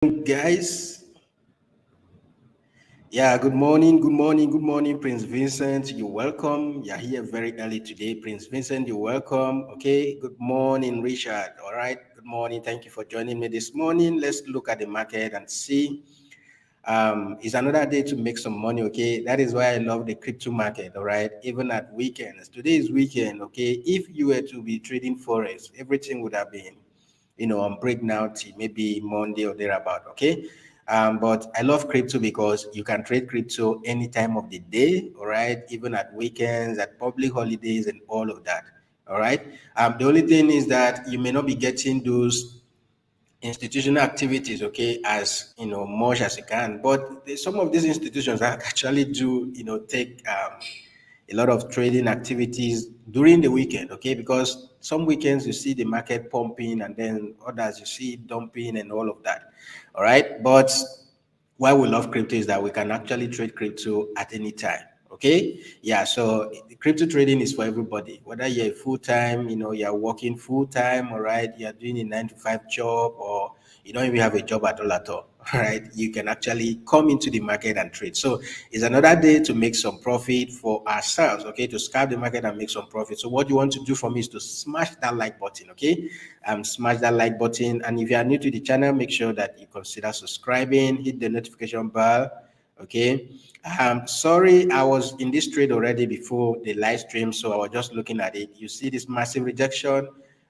Guys. Yeah, good morning, Prince Vincent. You're welcome. You're here very early today, Prince Vincent. You're welcome. Okay, good morning, Richard. All right, good morning. Thank you for joining me this morning. Let's look at the market and see. It's another day to make some money. Okay, that is why I love the crypto market. All right, even at weekends. Today is weekend. Okay, if you were to be trading forex, everything would have been on break now till maybe Monday or thereabout. Okay. But I love crypto because you can trade crypto any time of the day, all right, even at weekends, at public holidays, and all of that. All right. The only thing is that you may not be getting those institutional activities, okay, as much as you can. But some of these institutions actually do, take a lot of trading activities during the weekend, okay? Because some weekends you see the market pumping and then others you see it dumping and all of that. All right. But why we love crypto is that we can actually trade crypto at any time. Okay. Yeah. So crypto trading is for everybody, whether you're full time, you're working full time, all right, you're doing a 9 to 5 job, or you don't even have a job at all at all. All right. You can actually come into the market and trade. So it's another day to make some profit for ourselves, okay, to scalp the market and make some profit. So what you want to do for me is to smash that like button, okay? Smash that like button. And if you are new to the channel, make sure that you consider subscribing, hit the notification bell, okay? Sorry, I was in this trade already before the live stream, so I was just looking at it. You see this massive rejection?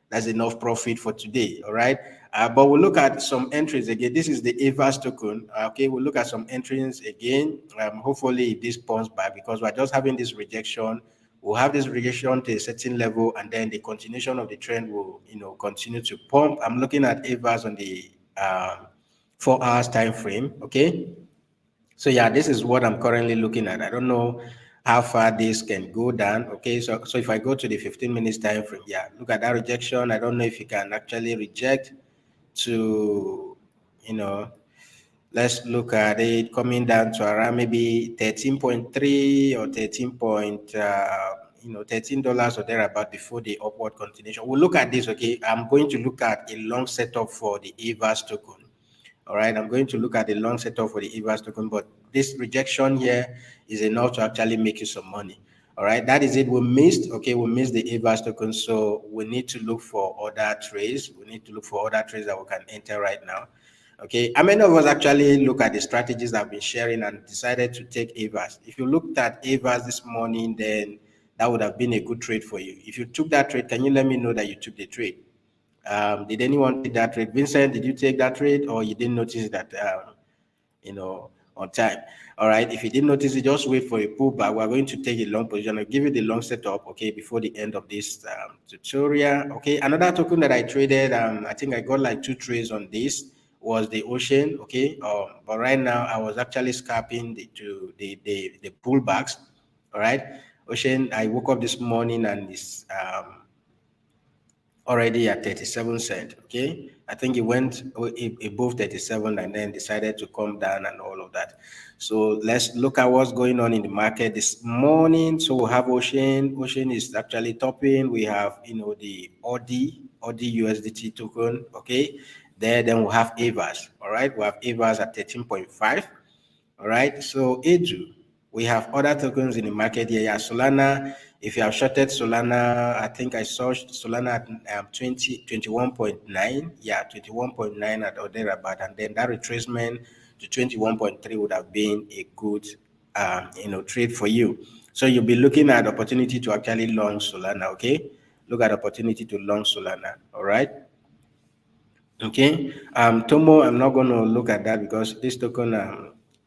That's enough profit for today, all right? But we'll look at some entries again. This is the AVAS token. Okay, we'll look at some entries again. Hopefully, if this pumps back, because we're just having this rejection, we'll have this rejection to a certain level, and then the continuation of the trend will, continue to pump. I'm looking at AVAS on the 4 hours time frame. Okay, so yeah, this is what I'm currently looking at. I don't know how far this can go down. Okay, so if I go to the 15 minutes time frame, yeah, look at that rejection. I don't know if you can actually reject to, you know, let's look at it coming down to around maybe 13.3 or 13 point, $13 or thereabout before the upward continuation. We'll look at this. Okay, I'm going to look at a long setup for the AVAS token. All right, I'm going to look at the long setup for the EVAS token, but this rejection here is enough to actually make you some money. All right, that is it. We missed, okay, we missed the EVAS token, so we need to look for other trades. We need to look for other trades that we can enter right now. Okay, how many of us actually look at the strategies I've been sharing and decided to take EVAS? If you looked at EVAS this morning, then that would have been a good trade for you. If you took that trade, can you let me know that you took the trade? Did anyone take that trade? Vincent, did you take that trade, or you didn't notice that, on time? All right. If you didn't notice it, just wait for a pullback. We're going to take a long position. I'll give you the long setup, okay, before the end of this tutorial. Okay. Another token that I traded, I think I got like two trades on this, was the ocean. Okay. But right now I was actually scalping the pullbacks. All right. Ocean, I woke up this morning and it's already at 37 cents. Okay, I think it went above 37 and then decided to come down and all of that. So let's look at what's going on in the market this morning. So we have ocean is actually topping. We have the audi USDT token. Okay, there, then we have avas. All right, we have avas at 13.5. All right. So Edu, we have other tokens in the market here. Yeah, Solana. If you have shorted Solana, I think I saw Solana at 21.9. Yeah, 21.9 at or thereabout. And then that retracement to 21.3 would have been a good trade for you. So you'll be looking at opportunity to actually long Solana. Okay. Look at opportunity to long Solana. All right. Okay. Tomo, I'm not going to look at that because this token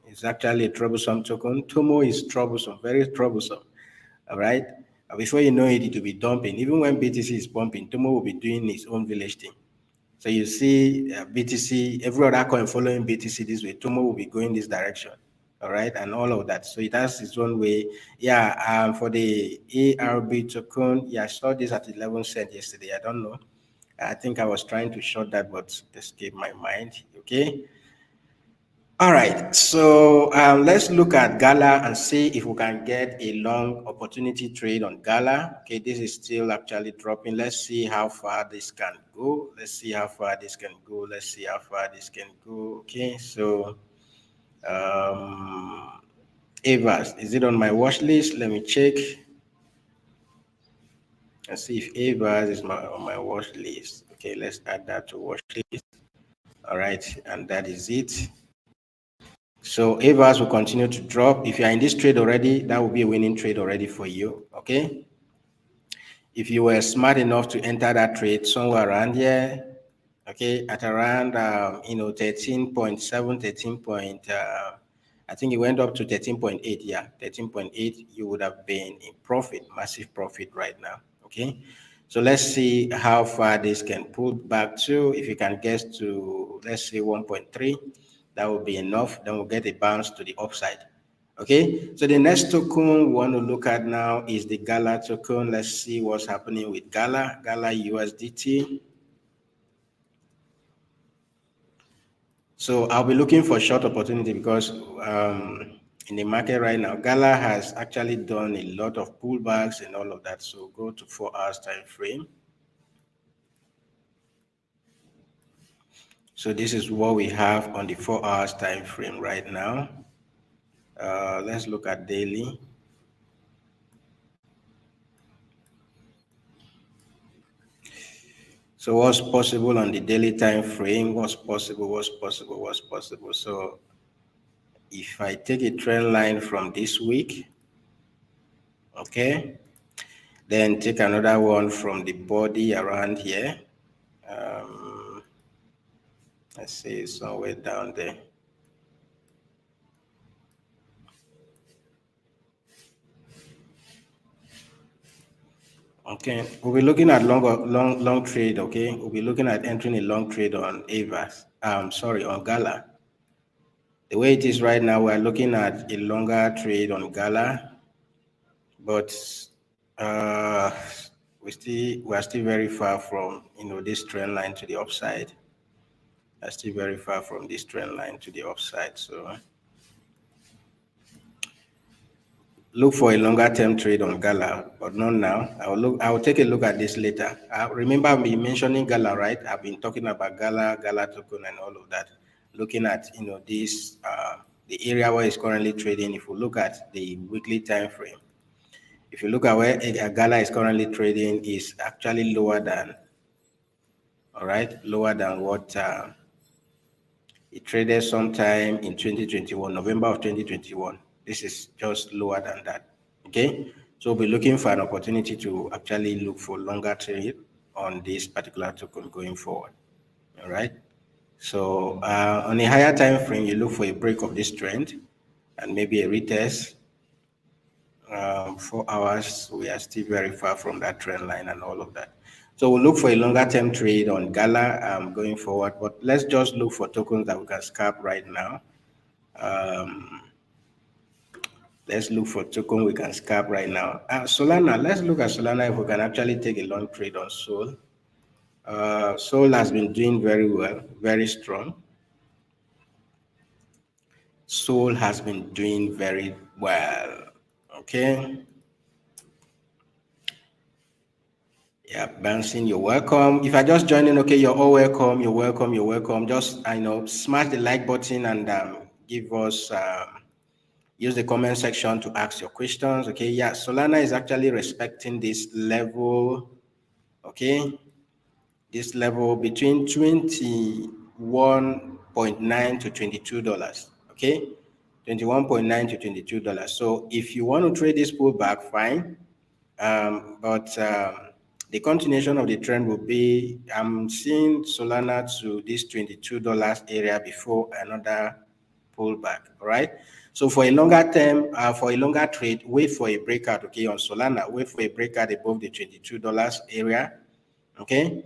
is actually a troublesome token. Tomo is troublesome, very troublesome. All right. Before you know it, it will be dumping. Even when BTC is pumping, Tomo will be doing his own village thing. So you see BTC, every other coin following BTC this way, Tomo will be going this direction. All right, and all of that. So it has its own way. Yeah, for the ARB token, yeah, I saw this at 11 cents yesterday. I don't know. I think I was trying to short that, but escaped my mind. Okay. All right, so let's look at Gala and see if we can get a long opportunity trade on Gala. Okay, this is still actually dropping. Let's see how far this can go. Let's see how far this can go. Let's see how far this can go. Okay, so um, Avas, is it on my watch list? Let me check and see if Avas is on my watch list. Okay, let's add that to watch list. All right, and that is it. So Avas will continue to drop. If you are in this trade already, that will be a winning trade already for you. Okay. If you were smart enough to enter that trade somewhere around here, okay, at around 13.7, 13 point, I think it went up to 13.8. Yeah, 13.8, you would have been in profit, massive profit right now. Okay. So let's see how far this can pull back to. If you can get to, let's say 1.3, that will be enough. Then we'll get a bounce to the upside. Okay, so the next token we want to look at now is the Gala token. Let's see what's happening with Gala USDT. So I'll be looking for short opportunity because in the market right now, Gala has actually done a lot of pullbacks and all of that. So go to 4 hours time frame. So this is what we have on the 4 hours time frame right now. Let's look at daily. So what's possible on the daily time frame? What's possible? What's possible? What's possible? So if I take a trend line from this week, okay, then take another one from the body around here. Let's see, somewhere down there. Okay, we'll be looking at long trade. Okay, we'll be looking at entering a long trade on Avas. Sorry, on Gala. The way it is right now, we're looking at a longer trade on Gala, but uh, we are still very far from this trend line to the upside. We're still very far from this trend line to the upside. So look for a longer term trade on Gala, but not now. I will take a look at this later. Remember me mentioning Gala, right? I've been talking about Gala token and all of that. Looking at this the area where it's currently trading. If we look at the weekly time frame, if you look at where a Gala is currently trading, is actually lower than, all right, lower than what it traded sometime in 2021, November of 2021. This is just lower than that. Okay, so we'll be looking for an opportunity to actually look for longer trade on this particular token going forward. All right. So on a higher time frame, you look for a break of this trend and maybe a retest. 4 hours, we are still very far from that trend line and all of that. So we'll look for a longer term trade on Gala going forward, but let's just look for tokens that we can scalp right now. Let's look for token we can scalp right now. Solana, let's look at Solana if we can actually take a long trade on Sol. Sol has been doing very well, very strong. Sol has been doing very well. Okay. Yeah, bouncing, you're welcome. If I just joined in, okay, you're all welcome. You're welcome. You're welcome. Just, smash the like button and give us, use the comment section to ask your questions. Okay, yeah, Solana is actually respecting this level. Okay, this level between 21.9 to $22. Okay, 21.9 to $22. So if you want to trade this pullback, fine. But the continuation of the trend will be, I'm seeing Solana to this $22 area before another pullback, all right? So for a longer term, for a longer trade, wait for a breakout, okay, on Solana, wait for a breakout above the $22 area, okay?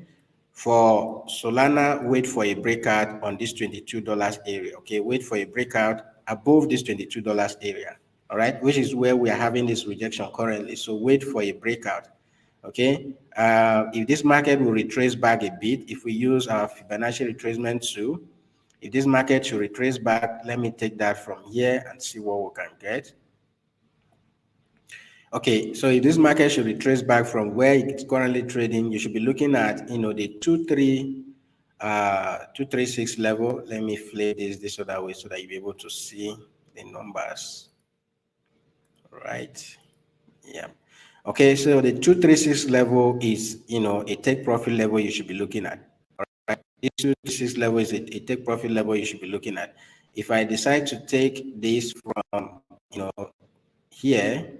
For Solana, wait for a breakout on this $22 area, okay? Wait for a breakout above this $22 area, all right? Which is where we are having this rejection currently. So wait for a breakout, okay? If this market will retrace back a bit, if we use our Fibonacci retracement tool, If this market should retrace back, let me take that from here and see what we can get. Okay, so if this market should retrace back from where it's currently trading, you should be looking at, the 236 level. Let me flip this other way so that you'll be able to see the numbers. Right. Yeah. Okay, so the 236 level is, a take profit level you should be looking at. All right. This 236 level is a take profit level you should be looking at. If I decide to take this from, here,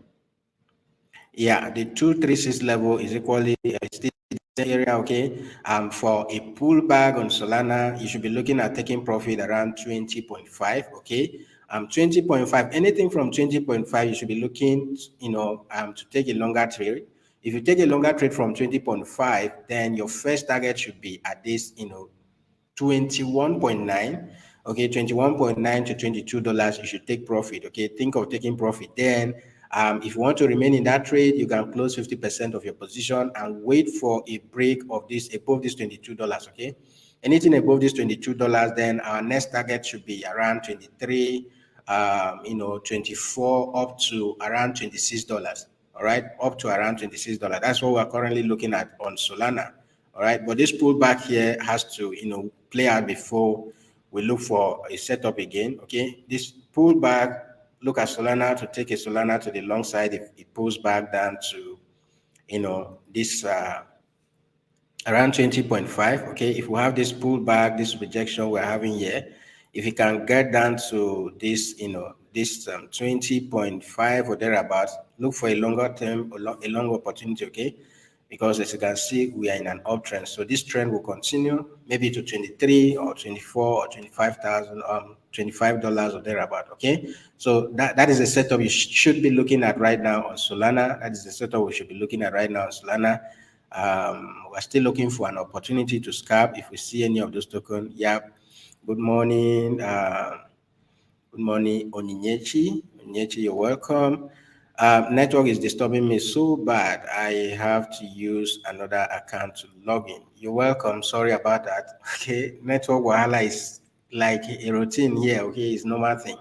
yeah, the 236 level is equally still area, okay. For a pullback on Solana, you should be looking at taking profit around 20.5, okay. 20.5, anything from 20.5, you should be looking, to take a longer trade. If you take a longer trade from 20.5, then your first target should be at this, 21.9, okay, 21.9 to $22, you should take profit, okay. Think of taking profit. Then if you want to remain in that trade, you can close 50% of your position and wait for a break of this above this $22, okay. Anything above this $22, then our next target should be around 23, 24 up to around $26. All right, up to around $26. That's what we're currently looking at on Solana. All right, but this pullback here has to, play out before we look for a setup again. Okay, this pullback, look at Solana to take a Solana to the long side. If it pulls back down to, this around 20.5. Okay, if we have this pullback, this rejection we're having here, if it can get down to this, this 20.5 or thereabouts, look for a longer term, a long opportunity. Okay, because as you can see, we are in an uptrend. So this trend will continue maybe to 23 or 24 or 25,000, $25 or thereabout. Okay, so that is the setup you should be looking at right now on Solana. That is the setup we should be looking at right now on Solana. We're still looking for an opportunity to scalp if we see any of those tokens. Yeah. Good morning. Good morning, Oninyechi. Oninyechi, you're welcome. Network is disturbing me so bad. I have to use another account to log in. You're welcome. Sorry about that. Okay. Network wahala is like a routine here. Okay. It's normal thing.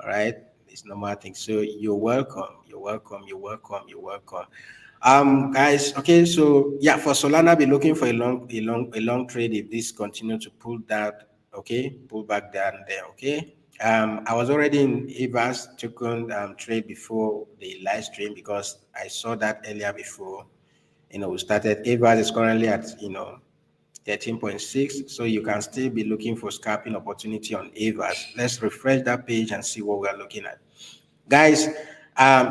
All right. It's normal thing. So you're welcome. You're welcome. You're welcome. You're welcome. Guys, okay, so yeah, for Solana, be looking for a long trade if this continue to pull that, okay, pull back down there, okay. I was already in Eva's token trade before the live stream because I saw that earlier before, we started. Eva is currently at, 13.6, so you can still be looking for scalping opportunity on Evas. Let's refresh that page and see what we are looking at. Guys,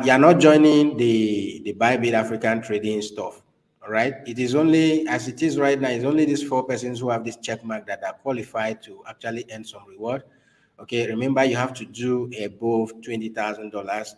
you're not joining the Bybit African trading stuff. All right. It is only as it is right now, it's only these 4 persons who have this check mark that are qualified to actually earn some reward. Okay. Remember, you have to do above $20,000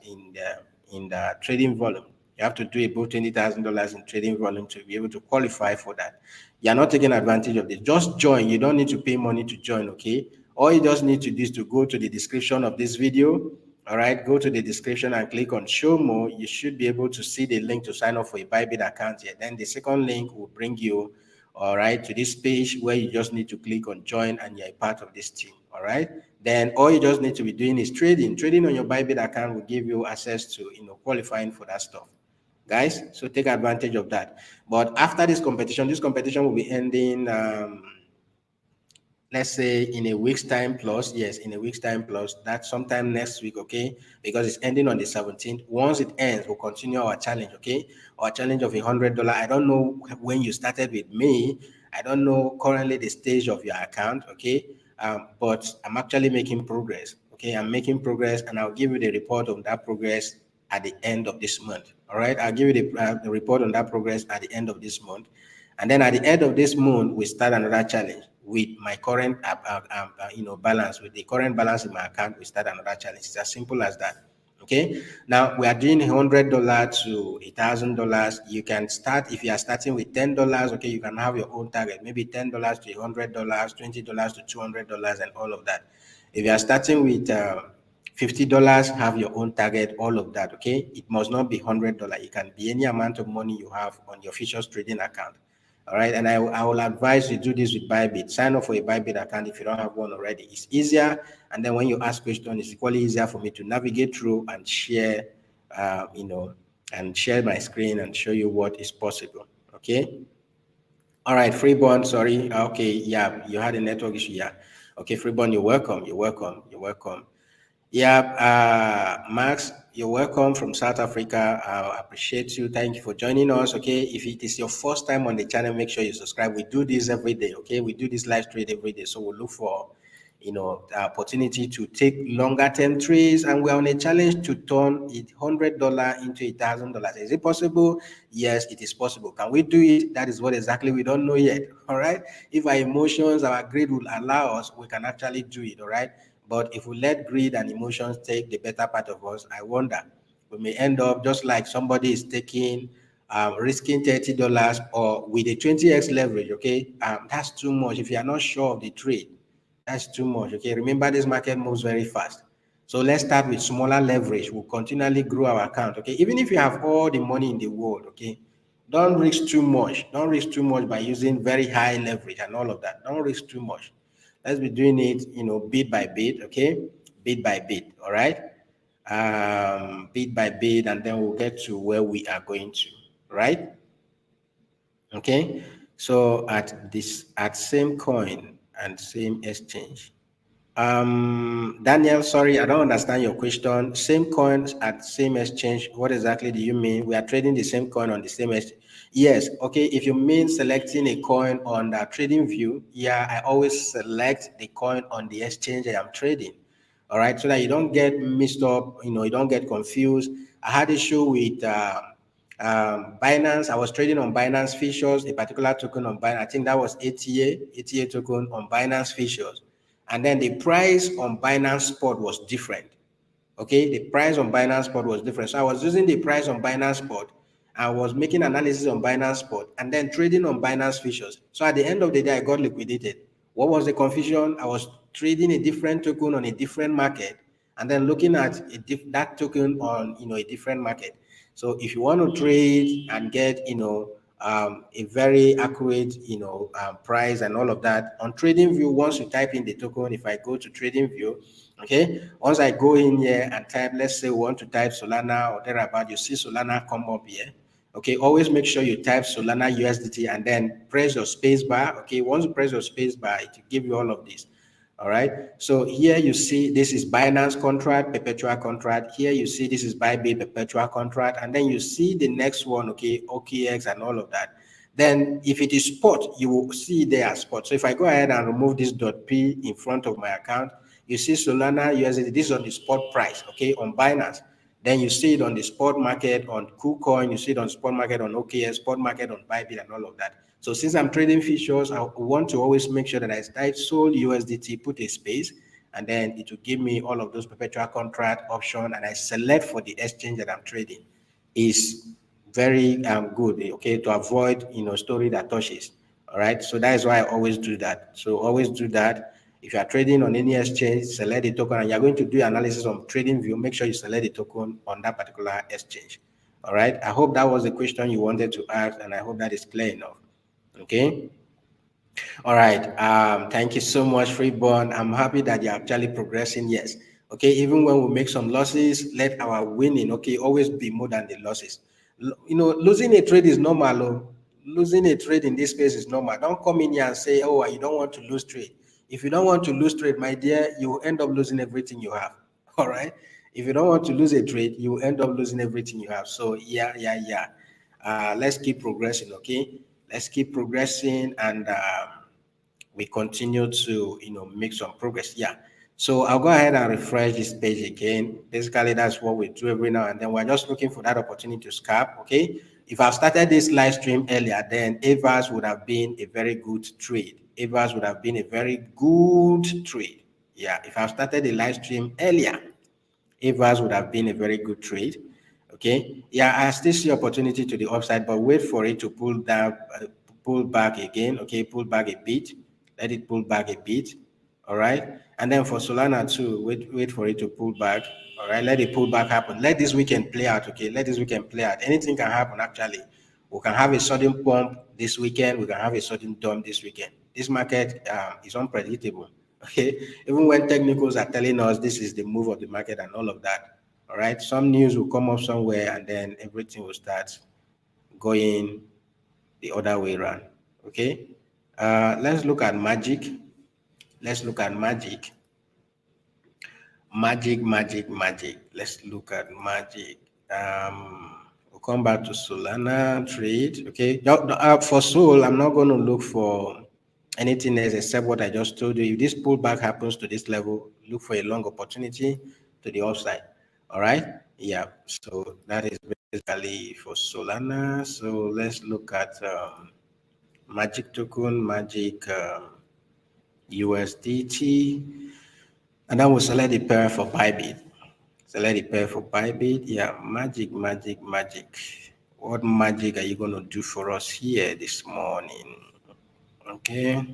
in the trading volume. You have to do above $20,000 in trading volume to be able to qualify for that. You're not taking advantage of this. Just join. You don't need to pay money to join. Okay. All you just need to do is to go to the description of this video. All right, go to the description and click on show more. You should be able to see the link to sign up for a Bybit account here. Then the second link will bring you, all right, to this page where you just need to click on join and you're a part of this team. All right. Then all you just need to be doing is trading. Trading on your Bybit account will give you access to, qualifying for that stuff. Guys, so take advantage of that. But after this competition will be ending let's say in a week's time plus, yes, in a week's time plus, that's sometime next week, okay? Because it's ending on the 17th. Once it ends, we'll continue our challenge, okay? Our challenge of $100. I don't know when you started with me. I don't know currently the stage of your account, okay? But I'm actually making progress, okay? I'm making progress and I'll give you the report of that progress at the end of this month, all right? I'll give you the report on that progress at the end of this month. And then at the end of this month, we start another challenge with my current, balance. With the current balance in my account, we start another challenge. It's as simple as that. Okay. Now we are doing $100 to $1,000. You can start if you are starting with $10. Okay, you can have your own target, maybe $10 to $100, $20 to $200, and all of that. If you are starting with $50, have your own target, all of that. Okay, it must not be $100. It can be any amount of money you have on your futures trading account. All right, and I will advise you do this with Bybit. Sign up for a Bybit account if you don't have one already. It's easier, and then when you ask questions, it's equally easier for me to navigate through and share, and share my screen and show you what is possible. Okay. All right, Freeborn, sorry. Okay, yeah, you had a network issue. Yeah. Okay, Freeborn, you're welcome. You're welcome. You're welcome. Yeah, Max, you're welcome from South Africa. I appreciate you. Thank you for joining us. Okay, if it is your first time on the channel, make sure you subscribe. We do this every day. Okay, we do this live trade every day. So we'll look for, the opportunity to take longer term trades, and we're on a challenge to turn $100 into $1,000. Is it possible? Yes, it is possible. Can we do it? That is what exactly we don't know yet. All right. If our emotions, our greed will allow us, we can actually do it. All right. But if we let greed and emotions take the better part of us, I wonder we may end up just like somebody is taking, risking $30 or with a 20x leverage. Okay, that's too much. If you are not sure of the trade, that's too much. Okay, remember this market moves very fast. So let's start with smaller leverage. We'll continually grow our account. Okay, even if you have all the money in the world, okay, don't risk too much. Don't risk too much by using very high leverage and all of that. Don't risk too much. Let's be doing it, bit by bit. Okay, bit by bit. All right, bit by bit, and then we'll get to where we are going to. Right. Okay. So at same coin and same exchange. Daniel, sorry, I don't understand your question. Same coins at same exchange. What exactly do you mean? We are trading the same coin on the same exchange. Yes, okay. If you mean selecting a coin on the trading view, yeah, I always select the coin on the exchange I am trading. All right, so that you don't get mixed up, you don't get confused. I had issue with Binance. I was trading on Binance Futures, a particular token on Binance. I think that was ATA token on Binance Futures. And then the price on Binance Spot was different. Okay, the price on Binance Spot was different. So I was using the price on Binance Spot. I was making analysis on Binance Spot and then trading on Binance Futures. So at the end of the day, I got liquidated. What was the confusion? I was trading a different token on a different market and then looking at that token on a different market. So if you want to trade and get a very accurate price and all of that on TradingView, once you type in the token, if I go to TradingView, okay, once I go in here and type, let's say we want to type Solana or thereabout, you see Solana come up here. Okay, always make sure you type Solana USDT and then press your space bar. Okay, once you press your space bar, it will give you all of this. All right. So here you see this is Binance contract, perpetual contract. Here you see this is Bybit perpetual contract. And then you see the next one, okay, OKX and all of that. Then if it is spot, you will see there as spot. So if I go ahead and remove this .p in front of my account, you see Solana USDT. This is on the spot price, okay, on Binance. Then you see it on the spot market on KuCoin. You see it on spot market on OKX, spot market on Bybit and all of that. So since I'm trading futures, I want to always make sure that I type sold USDT, put a space, and then it will give me all of those perpetual contract option, and I select for the exchange that I'm trading. Is very good, okay, to avoid story that touches. All right, so that is why I always do that. So always do that. If you are trading on any exchange, select the token, and you're going to do analysis on trading view, make sure you select the token on that particular exchange. All right, I hope that was the question you wanted to ask, and I hope that is clear enough. Okay. All right. Thank you so much, Freeborn. I'm happy that you're actually progressing. Yes. Okay. Even when we make some losses, let our winning, okay, always be more than the losses. Losing a trade is normal. Oh. Losing a trade in this space is normal. Don't come in here and say, oh, you don't want to lose trade. If you don't want to lose trade, my dear, you will end up losing everything you have. All right. If you don't want to lose a trade, you will end up losing everything you have. So yeah. Let's keep progressing. Okay. Let's keep progressing and we continue to make some progress. Yeah. So I'll go ahead and refresh this page again. Basically, that's what we do every now and then. We're just looking for that opportunity to scalp. Okay. If I started this live stream earlier, then Evers would have been a very good trade. Evers would have been a very good trade. Yeah. If I started the live stream earlier, Evers would have been a very good trade. Okay. Yeah, I still see opportunity to the upside, but wait for it to pull down, pull back again. Okay, pull back a bit. Let it pull back a bit. All right. And then for Solana too, wait for it to pull back. All right. Let it pull back happen. Let this weekend play out. Okay. Let this weekend play out. Anything can happen actually. We can have a sudden pump this weekend. We can have a sudden dump this weekend. This market is unpredictable. Okay, even when technicals are telling us this is the move of the market and all of that. All right, some news will come up somewhere, and then everything will start going the other way around. Okay, let's look at magic. Let's look at magic. Magic. Let's look at magic. We'll come back to Solana trade. Okay. For Sol, I'm not going to look for anything else except what I just told you. If this pullback happens to this level, look for a long opportunity to the upside. All right. Yeah. So that is basically for Solana. So let's look at Magic token, Magic USDT, and then we'll select the pair for Bybit. Select the pair for Bybit. Yeah, magic. What magic are you going to do for us here this morning? Okay,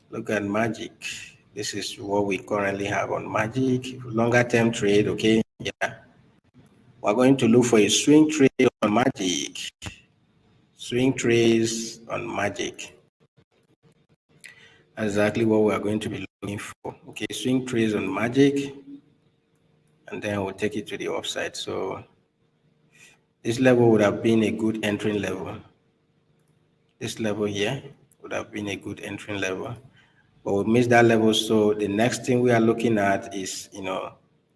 look at magic. This is what we currently have on magic. Longer term trade, okay? Yeah. We're going to look for a swing trade on magic. Swing trades on magic. Exactly what we are going to be looking for. Okay, swing trades on magic. And then we'll take it to the upside. So this level would have been a good entering level. This level here would have been a good entering level, but we missed that level. So the next thing we are looking at is,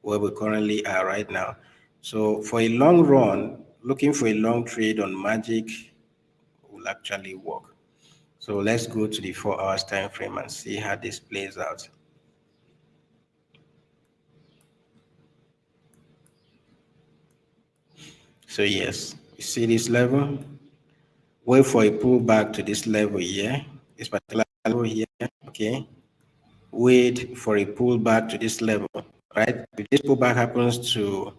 where we currently are right now. So for a long run, looking for a long trade on magic will actually work. So let's go to the 4 hours time frame and see how this plays out. So yes, you see this level, wait for a pullback to this level here, this particular level here, okay? Wait for a pullback to this level, right? If this pullback happens to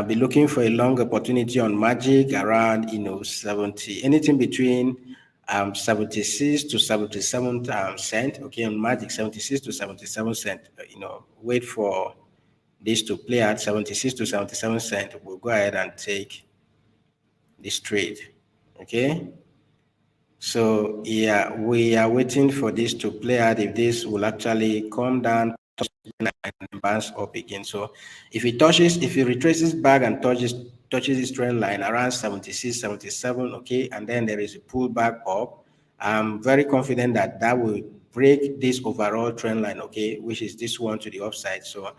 be looking for a long opportunity on magic around, 70, anything between 76 to 77 cent, okay, on magic 76 to 77 cent, wait for this to play at 76 to 77 cent. We'll go ahead and take this trade, okay? So yeah, we are waiting for this to play out. If this will actually come down and bounce up again. So if it retraces back and touches this trend line around 76, 77, okay, and then there is a pullback up, I'm very confident that that will break this overall trend line, okay, which is this one to the upside. So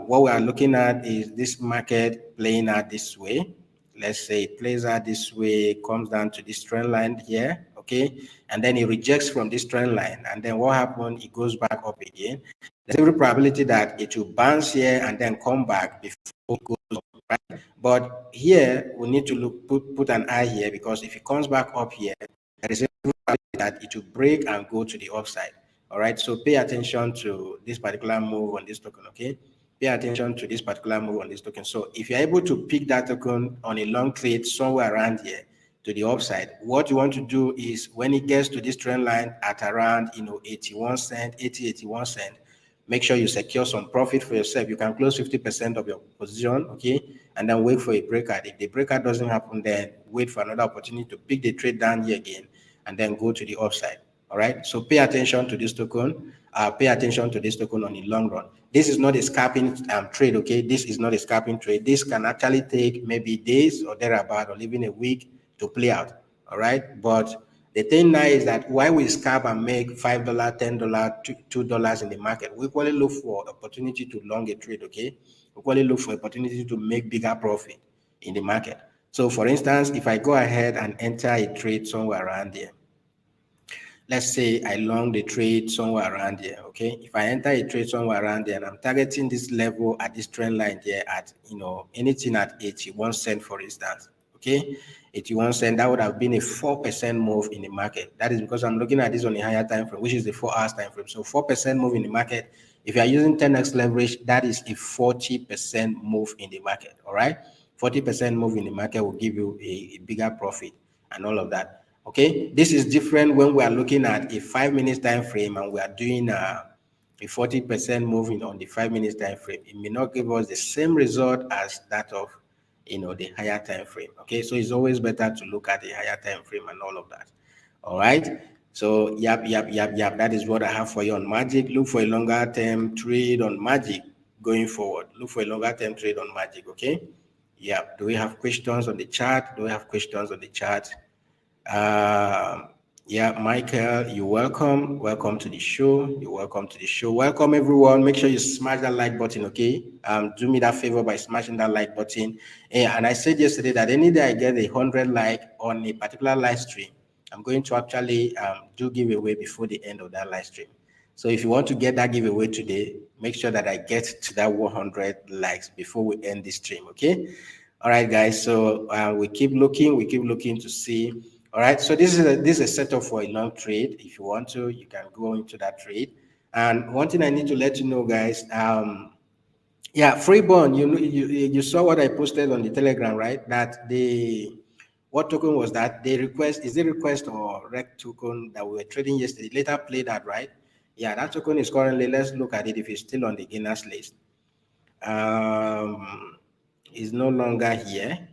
what we are looking at is this market playing out this way. Let's say it plays out this way, comes down to this trend line here, okay, and then it rejects from this trend line, and then what happened? It goes back up again. There's every probability that it will bounce here and then come back before it goes up, right? But here we need to put an eye here, because if it comes back up here, there is every probability that it will break and go to the upside. All right, so pay attention to this particular move on this token, okay? Pay attention to this particular move on this token. So if you're able to pick that token on a long trade somewhere around here to the upside, what you want to do is when it gets to this trend line at around 81 cent, 81 cent, make sure you secure some profit for yourself. You can close 50% of your position, okay, and then wait for a breakout. If the breakout doesn't happen, then wait for another opportunity to pick the trade down here again and then go to the upside. All right, so pay attention to this token. Pay attention to this token on the long run. This is not a scalping trade, okay? This is not a scalping trade. This can actually take maybe days or thereabout, or even a week to play out. All right, but the thing now is that why we scalp and make $5, $10, $2 in the market, we equally look for opportunity to long a trade, okay? We equally look for opportunity to make bigger profit in the market. So for instance, if I go ahead and enter a trade somewhere around there, let's say I long the trade somewhere around there, okay? If I enter a trade somewhere around there and I'm targeting this level at this trend line there at, anything at 81 cent, for instance, okay? 81 cent, that would have been a 4% move in the market. That is because I'm looking at this on a higher time frame, which is the 4 hours time frame. So 4% move in the market. If you are using 10x leverage, that is a 40% move in the market, all right? 40% move in the market will give you a bigger profit and all of that. Okay, this is different when we are looking at a 5 minutes time frame and we are doing a 40% moving on the 5 minutes time frame. It may not give us the same result as that of the higher time frame. Okay, so it's always better to look at the higher time frame and all of that. All right. So yep. That is what I have for you on Magic. Look for a longer term trade on Magic going forward. Look for a longer term trade on Magic. Okay. Yeah. Do we have questions on the chat? Do we have questions on the chat? Um, yeah, Michael, you're welcome. Welcome to the show. You're welcome to the show. Welcome, everyone. Make sure you smash that like button, okay? Do me that favor by smashing that like button. And I said yesterday that any day I get 100 like on a particular live stream, I'm going to actually do giveaway before the end of that live stream. So if you want to get that giveaway today, make sure that I get to that 100 likes before we end this stream, okay? All right, guys. So we keep looking to see. All right. So this is a setup for a long trade. If you want to, you can go into that trade. And one thing I need to let you know, guys. Yeah, Freeborn. You saw what I posted on the Telegram, right? That what token was that? The request is the request or rec token that we were trading yesterday. Later played that, right? Yeah, that token is currently. Let's look at it if it's still on the gainers list. Is no longer here.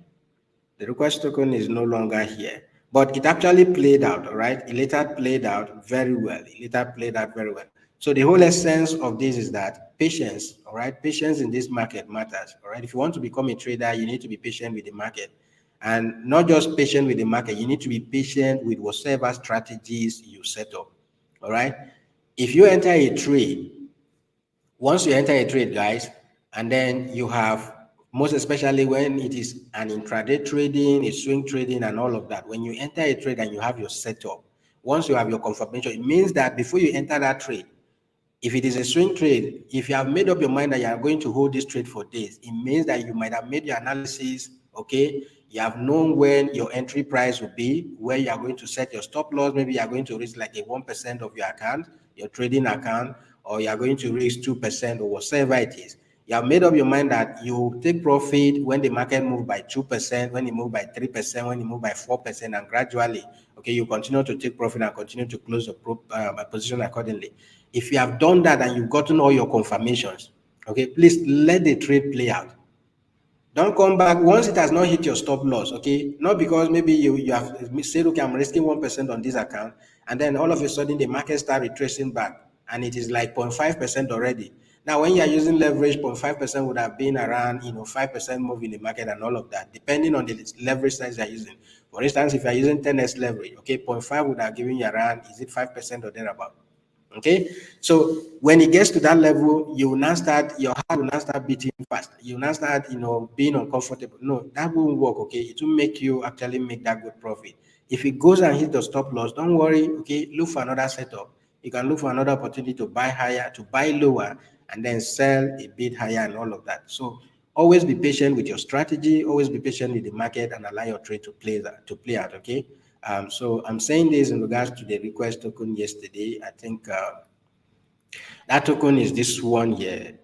The request token is no longer here, but it actually played out, all right? It later played out very well. It later played out very well. So the whole essence of this is that patience, all right? Patience in this market matters, all right? If you want to become a trader, you need to be patient with the market. And not just patient with the market, you need to be patient with whatever strategies you set up, all right? If you enter a trade, once you enter a trade, guys, and then you have, most especially when it is an intraday trading, a swing trading, and all of that, when you enter a trade and you have your setup, once you have your confirmation, it means that before you enter that trade, if it is a swing trade, if you have made up your mind that you are going to hold this trade for days, it means that you might have made your analysis, okay? You have known when your entry price will be, where you are going to set your stop loss. Maybe you are going to risk like a 1% of your account, your trading account, or you are going to risk 2% or whatever it is. You have made up your mind that you take profit when the market move by 2%, when it move by 3%, when it move by 4%, and gradually, okay, you continue to take profit and continue to close your position accordingly. If you have done that and you've gotten all your confirmations, okay, please let the trade play out. Don't come back once it has not hit your stop loss, okay? Not because maybe you have said, okay, I'm risking 1% on this account, and then all of a sudden the market start retracing back and it is like 0.5% already. Now, when you are using leverage, 0.5% would have been around, 5% move in the market and all of that, depending on the leverage size you're using. For instance, if you're using 10x leverage, okay, 0.5 would have given you around, is it 5% or thereabout? Okay, so when it gets to that level, you will now start, your heart will now start beating fast. You will now start, being uncomfortable. No, that won't work. Okay, it will make you actually make that good profit. If it goes and hits the stop loss, don't worry. Okay, look for another setup. You can look for another opportunity to buy higher, to buy lower, and then sell a bit higher and all of that. So always be patient with your strategy. Always be patient with the market and allow your trade to play out. Okay. So I'm saying this in regards to the request token yesterday. I think that token is this one here.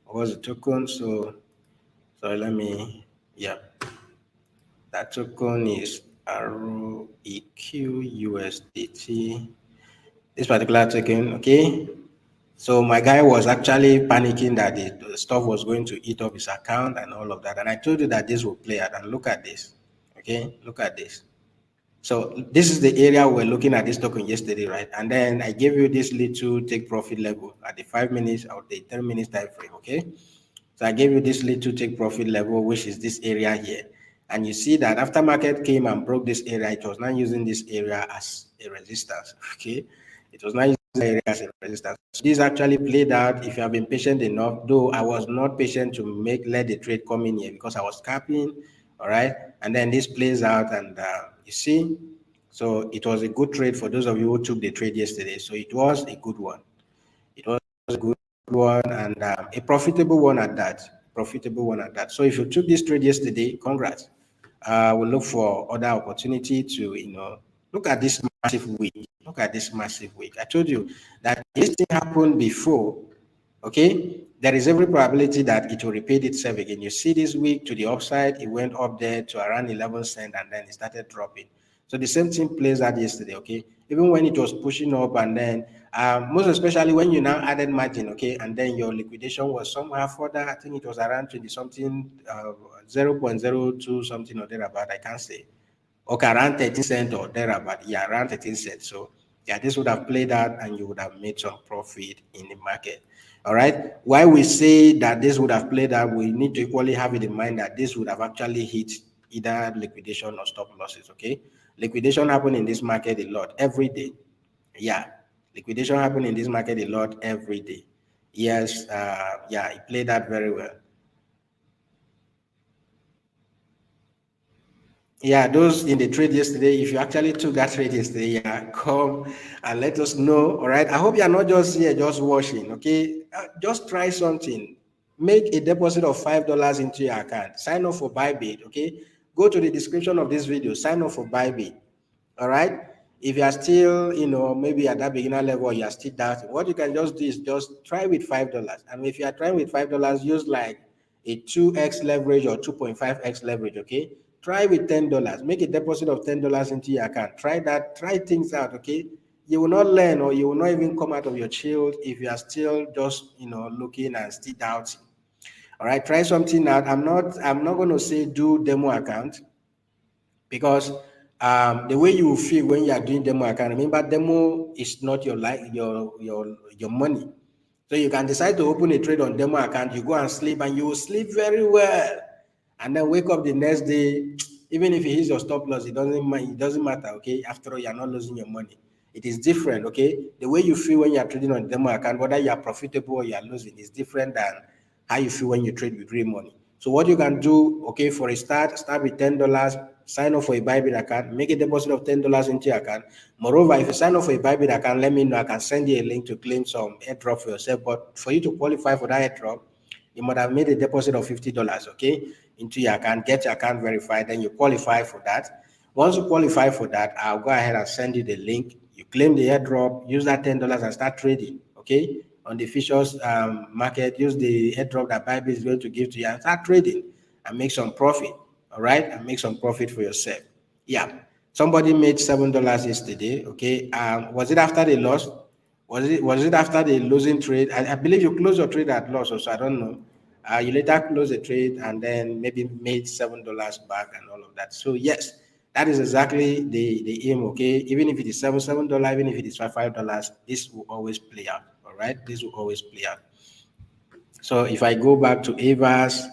What was the token? So let me, yeah, that token is ROEQ USDT. This particular token, okay. So my guy was actually panicking that the stuff was going to eat up his account and all of that. And I told you that this will play out. And look at this, okay. Look at this. So this is the area we're looking at this token yesterday, right? And then I gave you this little take profit level at the 5 minutes or the 10 minutes time frame, okay? So I gave you this little take profit level, which is this area here. And you see that after market came and broke this area, it was not using this area as a resistance, okay? It was not using this area as a resistance. So this actually played out if you have been patient enough, though I was not patient to let the trade come in here because I was capping, all right? And then this plays out and you see, so it was a good trade for those of you who took the trade yesterday. So it was a good one. It was a good one and a profitable one at that. Profitable one at that. So if you took this trade yesterday, congrats. We'll look for other opportunity to, look at this massive week. Look at this massive week. I told you that this thing happened before, okay? There is every probability that it will repeat itself again. You see this week to the upside, it went up there to around 11 cents and then it started dropping. So the same thing plays out yesterday, okay? even when it was pushing up, and then most especially when you now added margin, okay, and then your liquidation was somewhere further. I think it was around 20 something, 0.02 something or thereabout. I can't say. Okay, around 13 cents or thereabout. Yeah, around 13 cents. So yeah, this would have played out and you would have made some profit in the market. All right. Why we say that this would have played out, we need to equally have it in mind that this would have actually hit either liquidation or stop losses. Okay. Liquidation happen in this market a lot every day. Yeah. Liquidation happen in this market a lot every day. Yes. Yeah, it played out very well. Yeah, those in the trade yesterday, if you actually took that trade yesterday, yeah, come and let us know. All right. I hope you are not just here just watching. Okay. Just try something. Make a deposit of $5 into your account. Sign up for Bybit. Okay. Go to the description of this video. Sign up for Bybit. All right. If you are still, maybe at that beginner level, you are still doubting, what you can just do is just try with $5. And if you are trying with $5, use like a 2x leverage or 2.5x leverage. Okay. Try with $10. Make a deposit of $10 into your account. Try that. Try things out. Okay. You will not learn, or you will not even come out of your chill if you are still just, looking and still doubting. All right. Try something out. I'm not going to say do demo account, because the way you feel when you are doing demo account, remember, demo is not your money. So you can decide to open a trade on demo account, you go and sleep, and you will sleep very well, and then wake up the next day. Even if it hits your stop loss, it doesn't matter. Okay, after all, you're not losing your money. It is different. Okay, the way you feel when you are trading on demo account, whether you are profitable or you are losing, is different than how you feel when you trade with real money. So what you can do, okay, for a start with $10, sign up for a Bybit account, make a deposit of $10 into your account. Moreover, if you sign up for a Bybit account, let me know. I can send you a link to claim some airdrop for yourself. But for you to qualify for that airdrop, you might have made a deposit of $50, okay, into your account, get your account verified, then you qualify for that. Once you qualify for that, I'll go ahead and send you the link. You claim the airdrop, use that $10 and start trading, okay? On the futures market, use the airdrop that Bybit is going to give to you and start trading and make some profit, all right? And make some profit for yourself. Yeah. Somebody made $7 yesterday, okay? Was it after they lost? Was it after the losing trade? I believe you closed your trade at loss, also. I don't know. You later closed the trade and then maybe made $7 back and all of that. So yes, that is exactly the aim. Okay, even if it is $7, even if it is $5, this will always play out. All right, this will always play out. So if I go back to Avas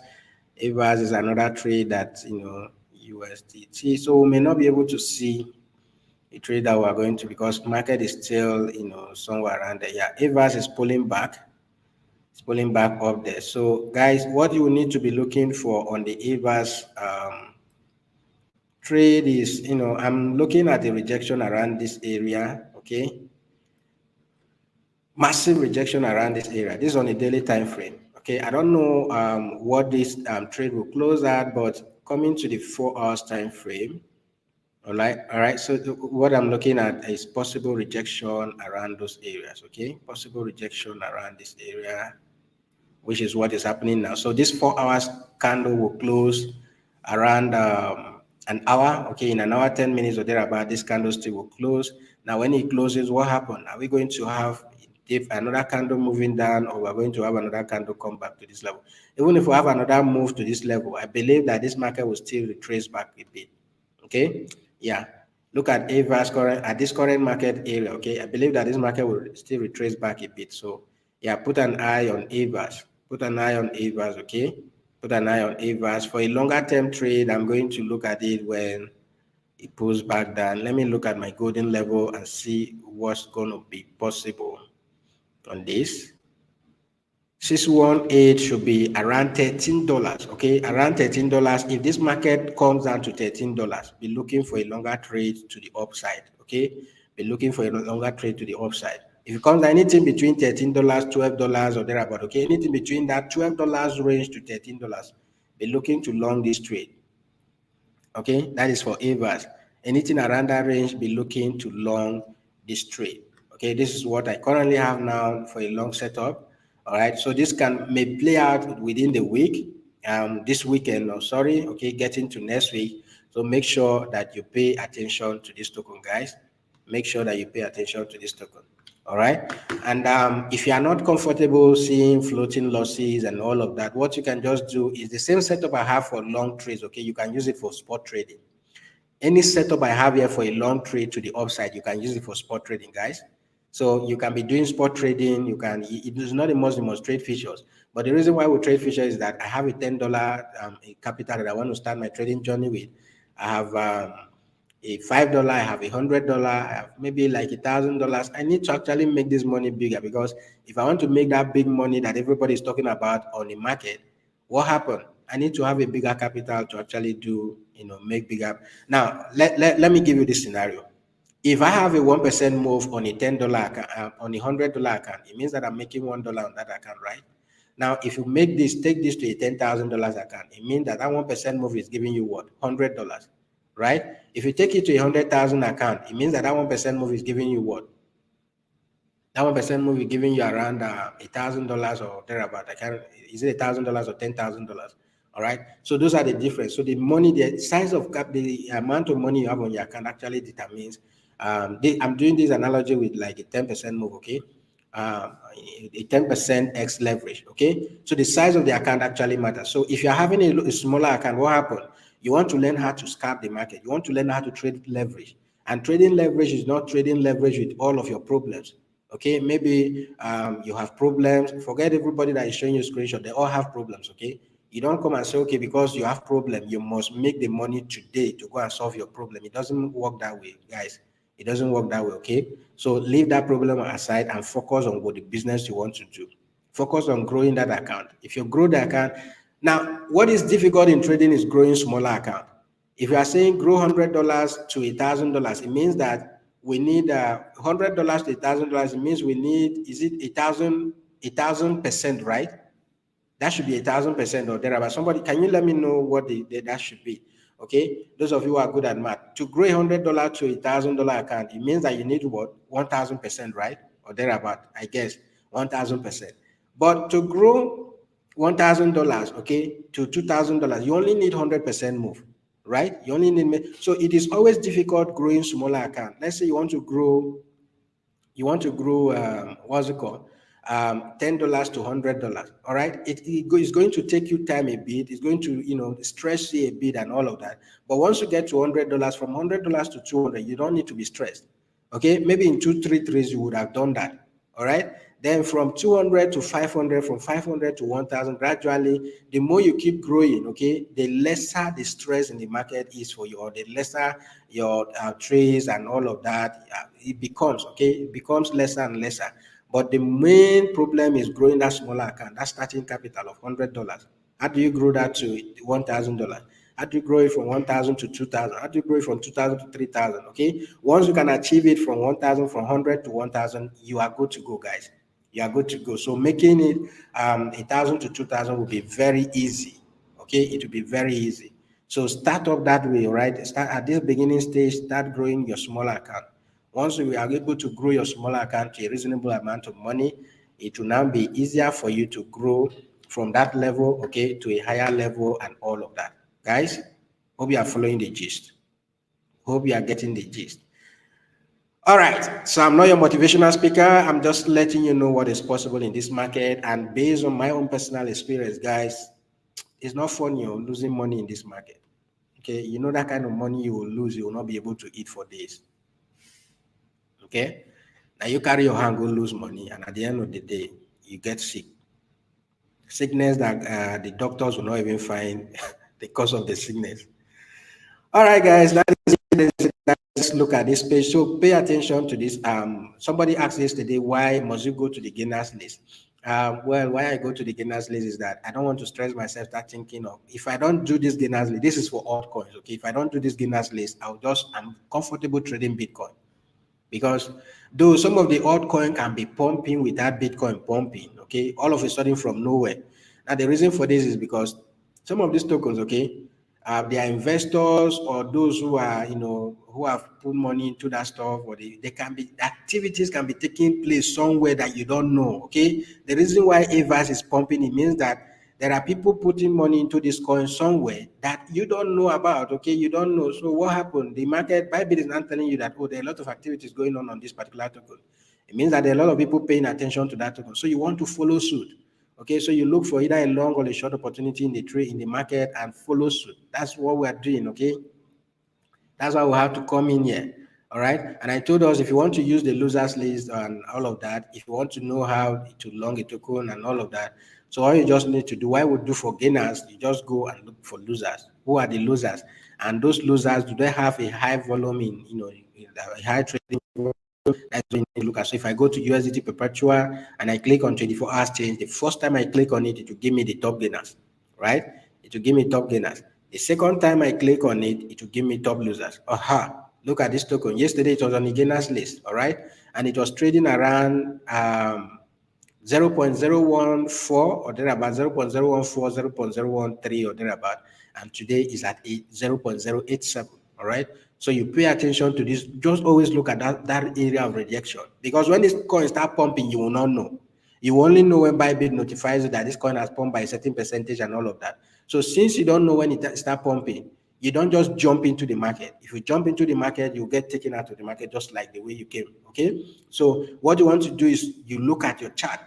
is another trade that USDT. So we may not be able to see a trade that we are going to, because market is still somewhere around there. Yeah, Avas is pulling back. It's pulling back up there. So guys, what you need to be looking for on the Avas trade is, I'm looking at the rejection around this area. Okay, massive rejection around this area. This is on a daily time frame. Okay, I don't know what this trade will close at, but coming to the 4 hours time frame. All right. So what I'm looking at is possible rejection around those areas. Okay, possible rejection around this area, which is what is happening now. So this 4 hours candle will close around an hour. Okay, in an hour, 10 minutes or thereabout, this candle still will close. Now, when it closes, what happened? Are we going to have if another candle moving down, or we're going to have another candle come back to this level? Even if we have another move to this level, I believe that this market will still retrace back a bit. Okay, yeah. Look at Ava's current at this current market area. Okay, I believe that this market will still retrace back a bit. So yeah, put an eye on Avas. Put an eye on Avas. Okay, put an eye on Avas for a longer term trade. I'm going to look at it when it pulls back down. Let me look at my golden level and see what's going to be possible on this. 618 should be around $13. Okay, around $13. If this market comes down to $13, be looking for a longer trade to the upside. Okay, be looking for a longer trade to the upside. If it comes down anything between $13, $12 or thereabout, okay, anything between that $12 range to $13, be looking to long this trade. Okay, that is for Avas. Anything around that range, be looking to long this trade. Okay, this is what I currently have now for a long setup. All right, so this may play out within the week, this weekend, or sorry, okay, getting to next week. So make sure that you pay attention to this token, guys. make sure that you pay attention to this token. All right. And if you are not comfortable seeing floating losses and all of that, what you can just do is the same setup I have for long trades. Okay, you can use it for spot trading. Any setup I have here for a long trade to the upside, you can use it for spot trading, guys. So you can be doing spot trading. You can. It is not a must trade futures, but the reason why we trade futures is that I have a $10 capital that I want to start my trading journey with. I have a $5, I have $100, I have maybe like $1,000. I need to actually make this money bigger, because if I want to make that big money that everybody is talking about on the market, what happened? I need to have a bigger capital to actually do, make bigger. Now, let me give you this scenario. If I have a 1% move on a $10 account, on a $100 account, it means that I'm making $1 on that account, right? Now, if you take this to a $10,000 account, it means that 1% move is giving you what? $100, right? If you take it to a 100,000 account, it means that 1% move is giving you what? That 1% move is giving you around $1,000 or thereabout. Is it $1,000 or $10,000? All right. So those are the difference. So the size of the amount of money you have on your account actually determines. I'm doing this analogy with like a 10% move. Okay. A 10% X leverage. Okay. So the size of the account actually matters. So if you're having a smaller account, what happens? You want to learn how to scalp the market. You want to learn how to trade leverage. And trading leverage is not trading leverage with all of your problems. Okay, maybe you have problems. Forget everybody that is showing you screenshot. They all have problems. Okay, you don't come and say, okay, because you have problem, you must make the money today to go and solve your problem. It doesn't work that way, guys. It doesn't work that way. Okay, so leave that problem aside and focus on what the business you want to do. Focus on growing that account. If you grow the account, now what is difficult in trading is growing smaller account. If you are saying grow $100 to $1,000, it means that we need $100 to $1,000. It means we need, is it 1,000%, right? That should be 1,000% or thereabout. Somebody, can you let me know what that should be? Okay, those of you who are good at math. To grow $100 to $1,000 account, it means that you need what? 1,000%, right? Or thereabout, I guess, 1,000%. But to grow $1,000, okay, to $2,000, you only need 100% move, right? You only need, so it is always difficult growing smaller account. Let's say you want to grow, what's it called? $10 to $100. All right. It is going to take you time a bit. It's going to, stress you a bit and all of that. But once you get to $100, from $100 to 200, you don't need to be stressed. Okay. Maybe in 2-3 trades, you would have done that. All right. Then from 200 to 500, from 500 to 1,000, gradually, the more you keep growing, okay, the lesser the stress in the market is for you, or the lesser your trades and all of that, it becomes, okay, it becomes lesser and lesser. But the main problem is growing that smaller account, that starting capital of $100. How do you grow that to $1,000? How do you grow it from 1,000 to 2,000? How do you grow it from 2,000 to 3,000? Okay. Once you can achieve it from 1,000, from 100 to 1,000, you are good to go, guys. You are good to go. So making it 1,000 to 2,000 will be very easy. Okay. It will be very easy. So start up that way, right? Start at this beginning stage, start growing your smaller account. Once you are able to grow your smaller account to a reasonable amount of money, it will now be easier for you to grow from that level, okay, to a higher level and all of that. Guys, hope you are following the gist. Hope you are getting the gist. All right, so I'm not your motivational speaker. I'm just letting you know what is possible in this market. And based on my own personal experience, guys, it's not fun, losing money in this market. Okay, you know that kind of money you will lose, you will not be able to eat for days. Okay, now you carry your hand, go lose money, and at the end of the day, you get sick. Sickness that the doctors will not even find the cause of the sickness. All right, guys, let's look at this page. So pay attention to this. Somebody asked yesterday, why must you go to the gainers list? Well, why I go to the gainers list is that I don't want to stress myself, start thinking of, if I don't do this gainers list, this is for altcoins, okay? If I don't do this gainers list, I'm comfortable trading Bitcoin. Because though some of the altcoin can be pumping without Bitcoin pumping, okay, all of a sudden from nowhere. Now the reason for this is because some of these tokens, okay, they are investors or those who are, who have put money into that stuff, or they can be, activities can be taking place somewhere that you don't know, okay. The reason why AVAS is pumping, it means that There are people putting money into this coin somewhere that you don't know about, okay? You don't know. So what happened? The market, Bybit is not telling you that, oh, there are a lot of activities going on this particular token. It means that there are a lot of people paying attention to that token. So you want to follow suit. Okay, so you look for either a long or a short opportunity in the trade in the market and follow suit. That's what we are doing, okay? That's why we have to come in here. All right. And I told us if you want to use the losers list and all of that, if you want to know how to long a token and all of that, so all you just need to do, what I would do for gainers, you just go and look for losers. Who are the losers? And those losers, do they have a high volume in a high trading? That's when you look at. So if I go to USDT perpetual and I click on 24 hours change, the first time I click on it, it will give me the top gainers, right? It will give me top gainers. The second time I click on it, it will give me top losers. Aha, look at this token. Yesterday it was on the gainers list, all right? And it was trading around 0.014 or thereabout, 0.014, 0.013 or thereabout. And today is at 0.087, all right? So you pay attention to this. Just always look at that area of rejection. Because when this coin start pumping, you will not know. You only know when Bybit notifies you that this coin has pumped by a certain percentage and all of that. So since you don't know when it start pumping, you don't just jump into the market. If you jump into the market, you get taken out of the market just like the way you came. Okay. So what you want to do is you look at your chart.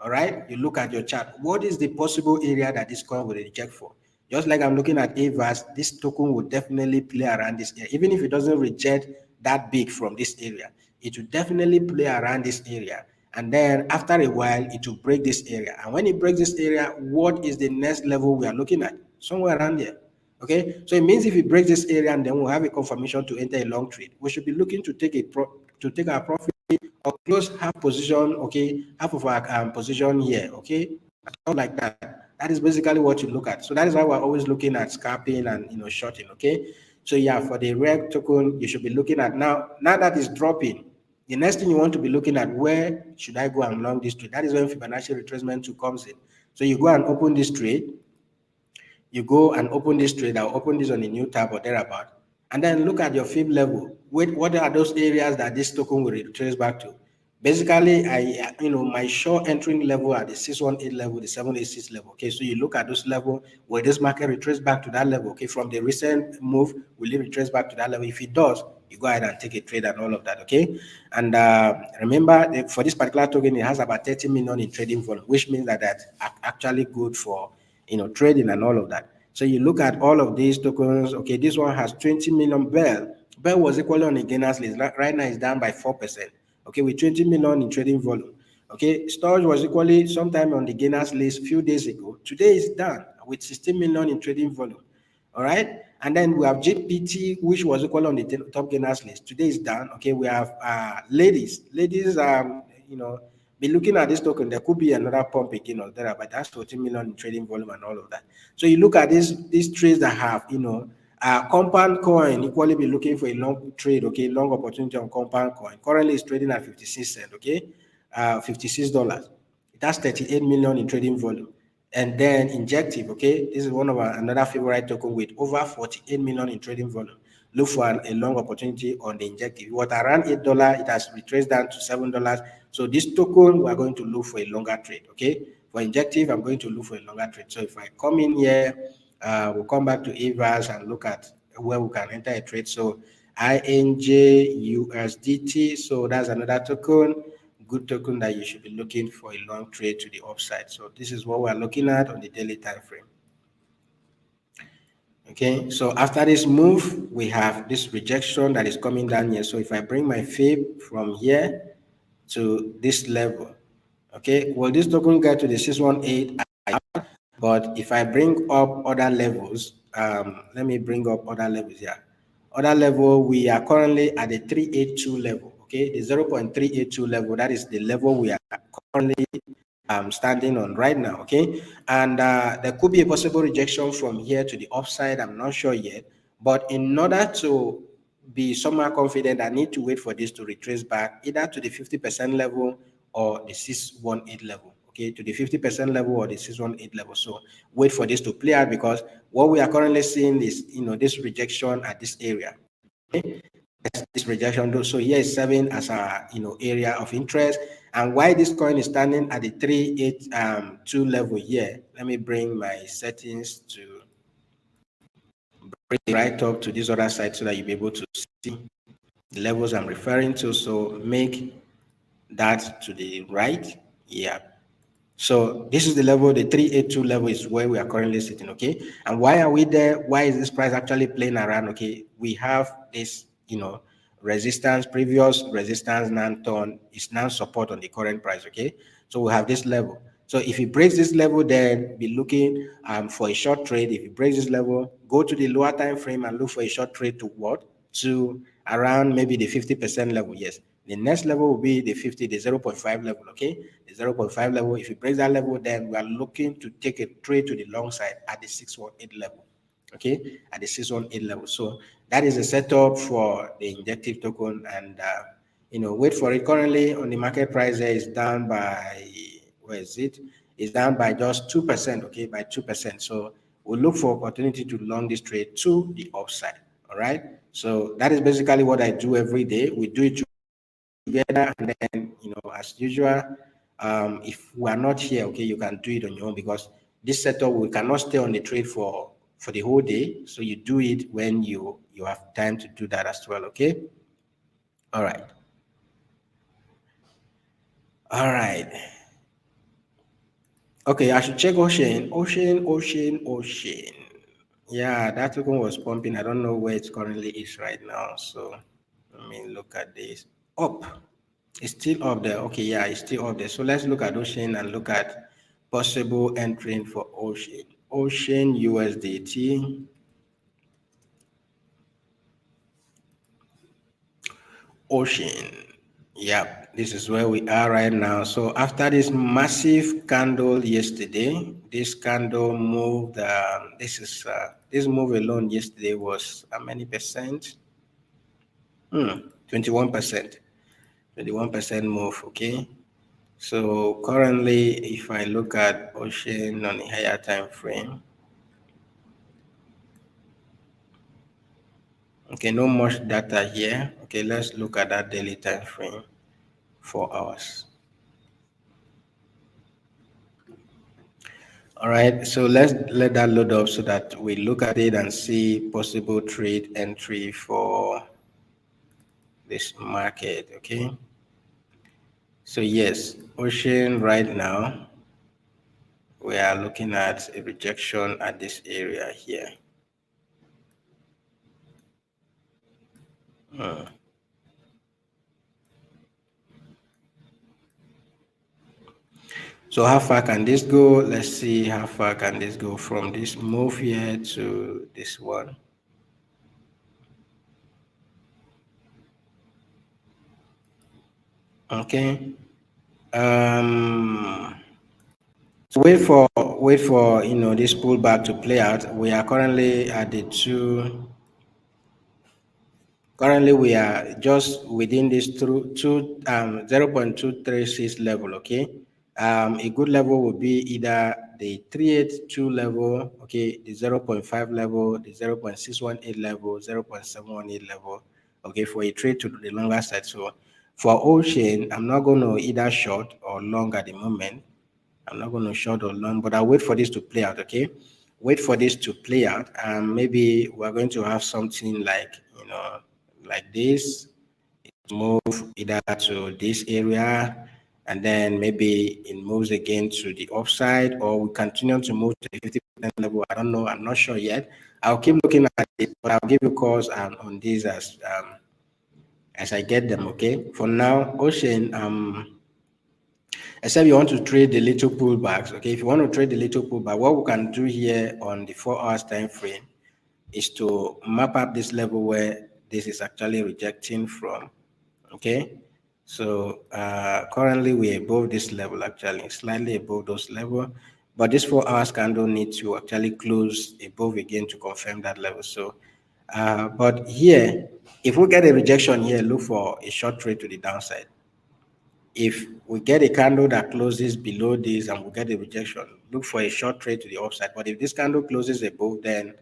All right. You look at your chart. What is the possible area that this coin will reject for? Just like I'm looking at AVAS, this token will definitely play around this area. Even if it doesn't reject that big from this area, it will definitely play around this area. And then after a while, it will break this area. And when it breaks this area, what is the next level we are looking at? Somewhere around there. Okay, so it means if it breaks this area and then we'll have a confirmation to enter a long trade, we should be looking to take our profit or close half position. Okay, half of our position here. Okay, not like that. That is basically what you look at. So that is why we're always looking at scalping and shorting. Okay, so yeah, for the reg token, you should be looking at now that is dropping. The next thing you want to be looking at, where should I go and long this trade? That is when Fibonacci retracement 2 comes in. So you go and open this trade. You go and open this trade. I'll open this on a new tab or thereabout. And then look at your fib level. What are those areas that this token will retrace back to? Basically, my short entering level at the 618 level, the 786 level. Okay, so you look at those level where this market retrace back to that level. Okay, from the recent move, will it retrace back to that level? If it does, you go ahead and take a trade and all of that. Okay, and remember for this particular token, it has about 30 million in trading volume, which means that that's actually good for trading and all of that. So you look at all of these tokens. Okay, this one has 20 million Bell. Bell was equally on a gainers list. Right now it's down by 4%. Okay, with 20 million in trading volume. Okay, storage was equally sometime on the gainers list a few days ago. Today is down with 16 million in trading volume. All right, and then we have GPT, which was equal on the top gainers list. Today is down. Okay, we have ladies, be looking at this token. There could be another pump again or there, but that's 14 million in trading volume and all of that. So you look at these trades that have compound coin equally be looking for a long trade. Okay, long opportunity on compound coin. Currently it's trading at 56 cents. Okay, $56. That's 38 million in trading volume. And then Injective, okay, this is one of another favorite token with over 48 million in trading volume. Look for a long opportunity on the Injective. It was around $8, it has retraced down to $7. So this token, we are going to look for a longer trade, okay? For Injective, I'm going to look for a longer trade. So if I come in here, we'll come back to AVAS and look at where we can enter a trade. So INJ so that's another token. Good token that you should be looking for a long trade to the upside. So this is what we're looking at on the daily time frame. Okay, so after this move, we have this rejection that is coming down here. So if I bring my fib from here to this level, okay, well, this token get to the 618, but if I bring up other levels, let me bring up other levels here. Other level, we are currently at the 382 level. Okay, the 0.382 level, that is the level we are currently standing on right now. Okay, and there could be a possible rejection from here to the upside. I'm not sure yet, but in order to be somewhat confident, I need to wait for this to retrace back either to the 50% level or the 618 level. Okay, to the 50% level or the 618 level. So wait for this to play out, because what we are currently seeing is this rejection at this area. Okay, this rejection. So here is serving as a area of interest, And why this coin is standing at the 382 level here, let me bring my settings to bring it right up to this other side so that you'll be able to see the levels I'm referring to. So make that to the right. Yeah. So this is the level, the 382 level is where we are currently sitting, okay? And why are we there? Why is this price actually playing around, okay? We have this, resistance, previous resistance now turn is now support on the current price, okay? So we have this level. So if it breaks this level, then be looking for a short trade. If it breaks this level, go to the lower time frame and look for a short trade to what? To around maybe the 50% level, yes. The next level will be the 50, the 0.5 level, okay? The 0.5 level, if it breaks that level, then we are looking to take a trade to the long side at the 618 level, okay? At the 618 level. So that is a setup for the injective token, and, wait for it. Currently on the market price there is down by, where is it? It's down by just 2%, okay? By 2%. So we'll look for opportunity to long this trade to the upside, all right? So that is basically what I do every day. We do it together, and then as usual, if we are not here, okay, you can do it on your own, because this setup, we cannot stay on the trade for the whole day. So you do it when you have time to do that as well, okay? All right. All right. Okay, I should check Ocean. Yeah, that token was pumping. I don't know where it currently is right now. So let me look at this. Up. It's still up there. Okay, yeah, it's still up there. So let's look at Ocean and look at possible entering for Ocean. Ocean USDT. Ocean. Yep, this is where we are right now. So after this massive candle yesterday, this candle moved. This move alone yesterday was how many percent? 21%. 21% move. Okay. So currently, if I look at Ocean on a higher time frame, okay, no much data here. Okay, let's look at that daily time frame, 4 hours. All right, so let's let that load up so that we look at it and see possible trade entry for this market. Okay, so yes, Ocean right now we are looking at a rejection at this area here. So how far can this go? Let's see how far can this go from this move here to this one. Okay. Um, so wait for this pullback to play out. We are currently at the two. Currently, we are just within this 0.236 level, okay? A good level would be either the 382 level, okay, the 0.5 level, the 0.618 level, 0.718 level, okay, for a trade to the longer side. So for Ocean, I'm not going to either short or long at the moment. I'm not going to short or long, but I'll wait for this to play out, okay? Wait for this to play out, and maybe we're going to have something like this, move either to this area, and then maybe it moves again to the upside, or we continue to move to the 50% level. I don't know. I'm not sure yet. I'll keep looking at it, but I'll give you calls on these as I get them, okay? For now, Ocean, except you want to trade the little pullbacks, okay? If you want to trade the little pullback, what we can do here on the 4 hours time frame is to map up this level where this is actually rejecting from, okay? So currently we're above this level, actually slightly above those level, but this 4 hours candle needs to actually close above again to confirm that level. So but here, if we get a rejection here, look for a short trade to the downside. If we get a candle that closes below this and we get a rejection, look for a short trade to the upside. But if this candle closes above, then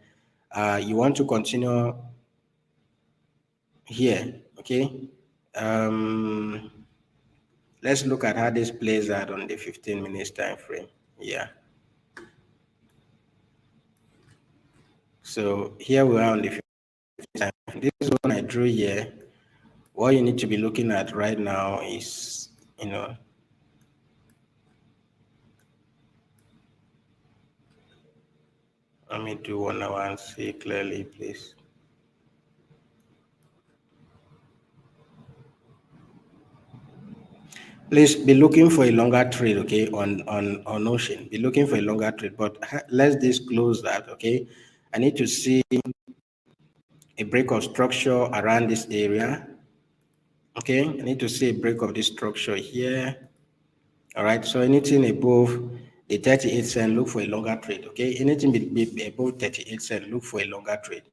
you want to continue here, okay? Let's look at how this plays out on the 15 minutes time frame. Yeah. So here we are on the 15 time frame. This is one I drew here. What you need to be looking at right now is, let me do 1 hour and see clearly, please. Please be looking for a longer trade, okay, on Ocean. Be looking for a longer trade, but let's disclose that, okay. I need to see a break of structure around this area, okay. I need to see a break of this structure here. All right, so anything above the 38 cent, look for a longer trade, okay. Anything be above 38 cent, look for a longer trade.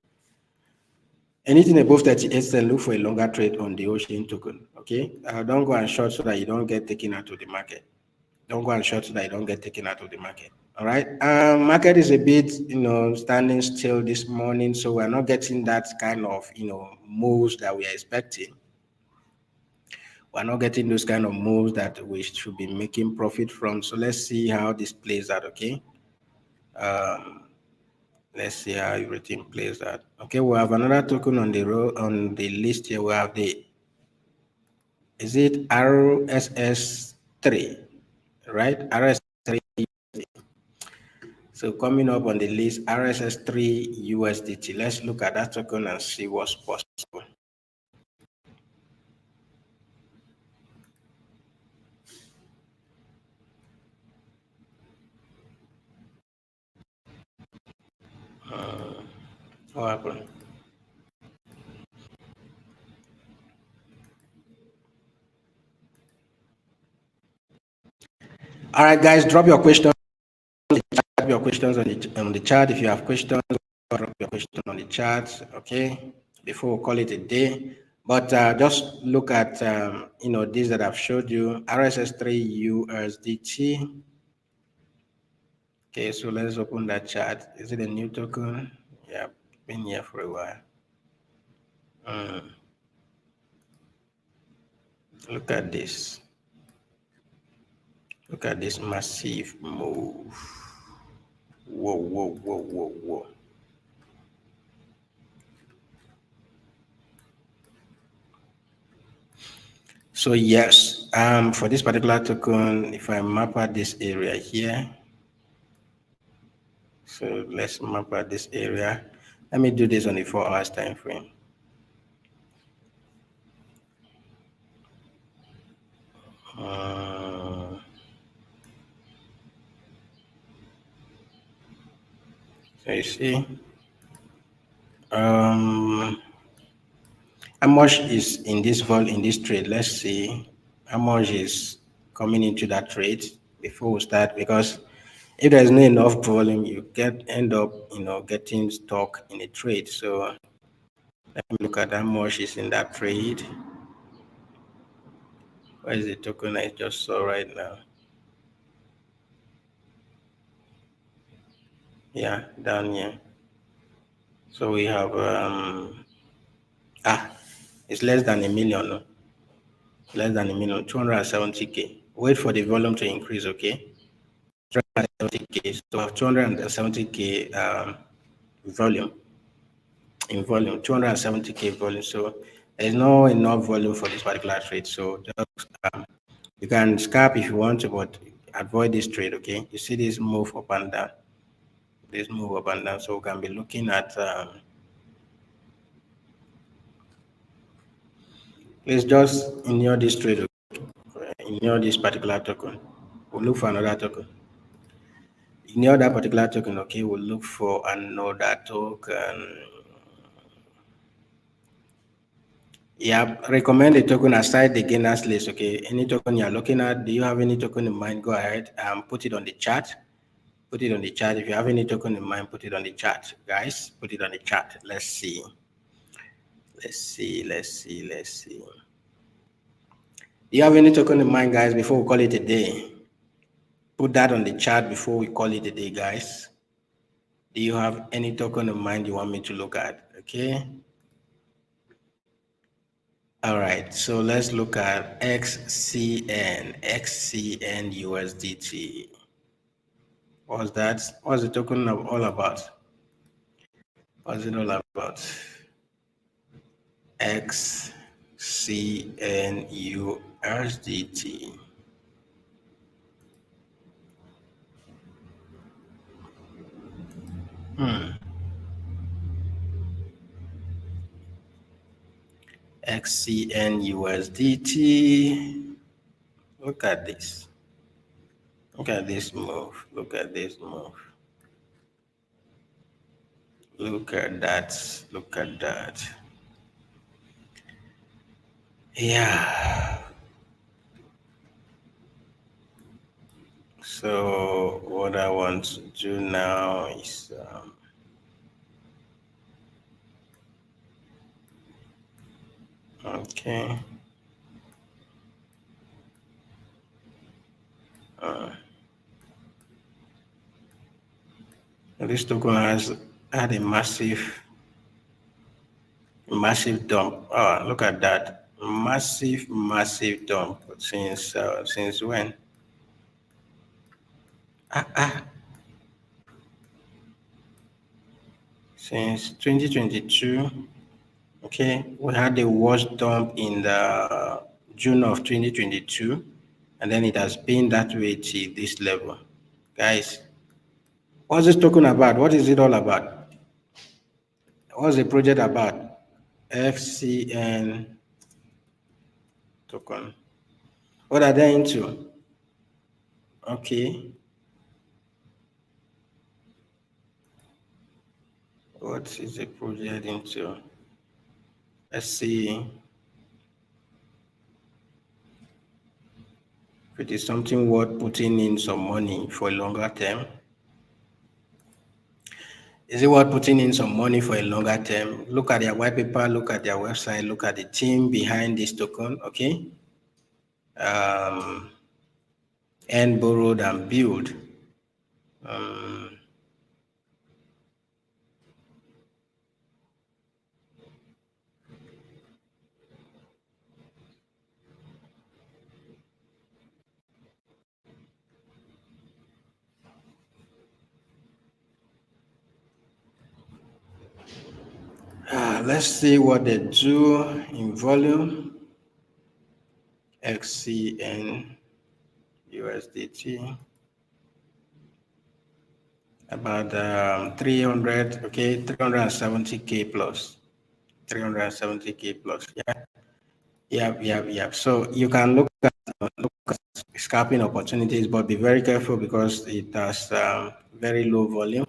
Anything above 38 cent, look for a longer trade on the Ocean token, okay. Don't go and short so that you don't get taken out of the market. Don't go and short so that you don't get taken out of the market. All right. Market is a bit, standing still this morning, so we're not getting that kind of, moves that we are expecting. We're not getting those kind of moves that we should be making profit from. So let's see how this plays out. Okay. Um, let's see how everything plays out. Okay. We have another token on the row on the list here. We have is it RSS3, right? RSS3. So coming up on the list, RSS3 USDT. Let's look at that token and see what's possible. What happened? All right, guys, drop your questions. Drop your questions on the chat. If you have questions, drop your question on the chat. Okay, before we call it a day. But just look at these that I've showed you. RSS3 USDT. Okay, so let's open that chart. Is it a new token? Yeah, been here for a while. Look at this. Look at this massive move. Whoa, whoa, whoa, whoa, whoa. So yes, for this particular token, if I map out this area here, so let's map out this area. Let me do this on the 4 hours time frame. So you see, how much is in this trade? Let's see how much is coming into that trade before we start, because if there's not enough volume, you end up getting stuck in a trade. So let me look at how much is in that trade. Where is the token I just saw right now? Yeah, down here. So we have it's less than a million, no? Less than a million, 270K. Wait for the volume to increase, okay? 270K. So we have 270K volume. In volume, 270K volume. So there's no enough volume for this particular trade. So just you can scalp if you want to, but avoid this trade, okay? You see this move up and down. This move up and down. So we can be looking at please just ignore this trade, ignore this particular token. We'll look for another token. Ignore that particular token, okay? We'll look for another token. Yeah, recommend a token aside the gainers list, okay? Any token you're looking at, do you have any token in mind? Go ahead and put it on the chat. Put it on the chat. If you have any token in mind, put it on the chat. Guys, put it on the chat. Let's see. Let's see. Do you have any token in mind, guys, before we call it a day? Put that on the chat before we call it a day, guys. Do you have any token in mind you want me to look at? Okay. All right, so let's look at XCN USDT. What's that? What's the token all about? What's it all about? XCN USDT. XCN USDT. Look at this. Look at this move. Look at this move. Look at that. Look at that. Yeah. So what I want to do now is okay. Uh, this token has had a massive dump. Oh, look at that. Massive dump since when? Ah, ah, since 2022. Okay, we had the worst dump in the June of 2022, and then it has been that way to this level. Guys, what's this talking about? What is it all about? What's the project about? FCN token. What are they into? Okay, what is the project into? Let's see if it is something worth putting in some money for a longer term. Is it worth putting in some money for a longer term? Look at their white paper, look at their website, look at the team behind this token, okay? Um, and borrowed and build. Um, let's see what they do in volume. XCN USDT. About 300, okay, 370K plus. 370K plus, yeah. Yep. So you can look at scalping opportunities, but be very careful because it has very low volume.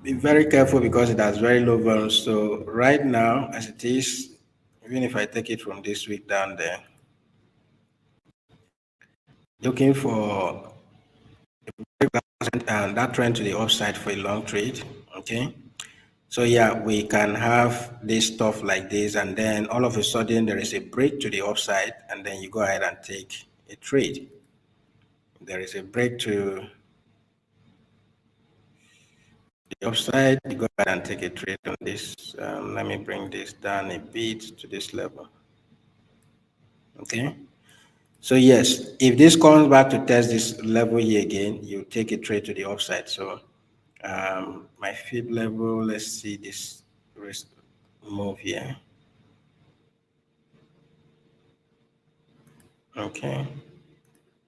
Be very careful because it has very low volume. So right now, as it is, even if I take it from this week down there, looking for and that trend to the upside for a long trade. Okay. So yeah, we can have this stuff like this, and then all of a sudden there is a break to the upside, and then you go ahead and take a trade. There is a break to the upside, you go ahead and take a trade on this. Let me bring this down a bit to this level. Okay. So yes, if this comes back to test this level here again, you take a trade to the upside. So my fib level, let's see this risk move here. Okay.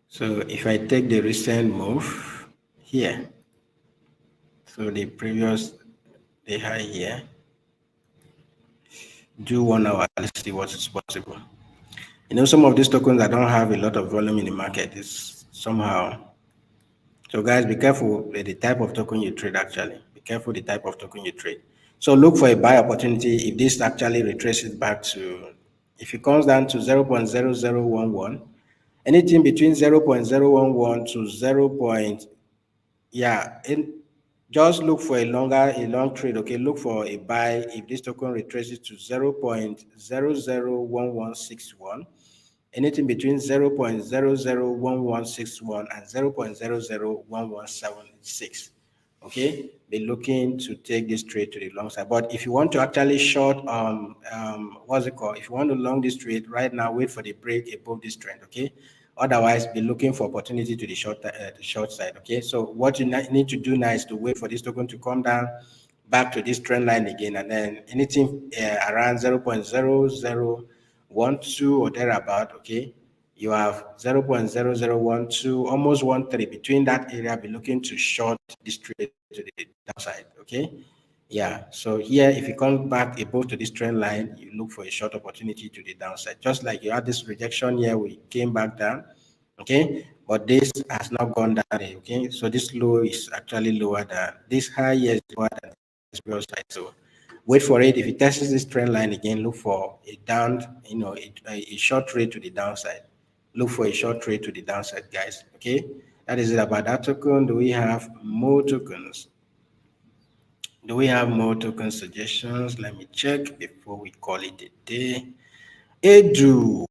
So if I take the recent move here, so the high here, do 1 hour, let's see what is possible. You know, some of these tokens that don't have a lot of volume in the market is somehow. So guys, be careful with the type of token you trade actually. Be careful the type of token you trade. So look for a buy opportunity if this actually retraces back to, if it comes down to 0.0011, anything between 0.011 to 0. Yeah, just look for a long trade. Okay, look for a buy if this token retraces to 0.001161. Anything between 0.001161 and 0.001176. okay, be looking to take this trade to the long side. But if you want to actually short, what's it called? If you want to long this trade right now, wait for the break above this trend, okay? Otherwise, be looking for opportunity to the short side, okay? So what you need to do now is to wait for this token to come down back to this trend line again, and then anything around 0.0012 or thereabout, okay? You have 0.0012, almost 1.3 between that area. Be looking to short this trade to the downside, okay? Yeah, so here, if you come back above to this trend line, you look for a short opportunity to the downside. Just like you had this rejection here, we came back down, okay? But this has not gone down, okay? So this low is actually lower than this high here is lower than this previous side. So wait for it. If it tests this trend line again, look for a down, a short trade to the downside. Look for a short trade to the downside, guys. Okay, that is it about that token. Do we have more tokens? Do we have more token suggestions? Let me check before we call it a day. Edu,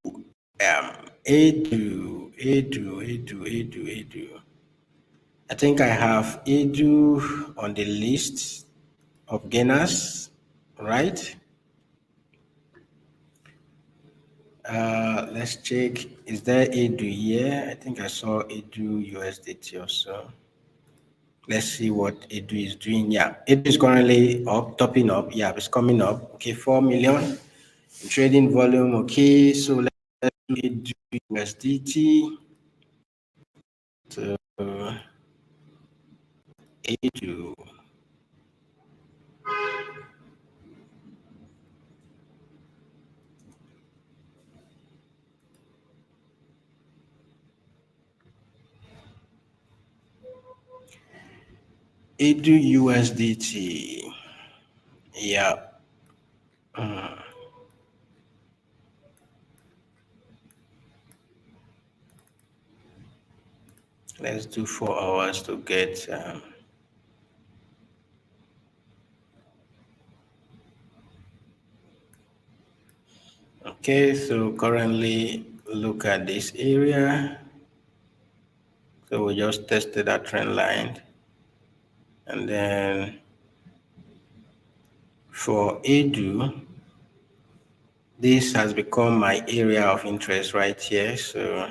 Edu. I think I have Edu on the list of gainers, right? Let's check. Is there Edu here? I think I saw Edu USDT also. Let's see what Edu is doing. Yeah, Edu is currently up, topping up. Yeah, it's coming up. Okay, 4 million trading volume. Okay, so let's do Edu USDT. So Edu. Edu USDT. Yeah. Let's do 4 hours to get. Okay, so currently look at this area. So we just tested that trend line. And then for Edu, this has become my area of interest right here. So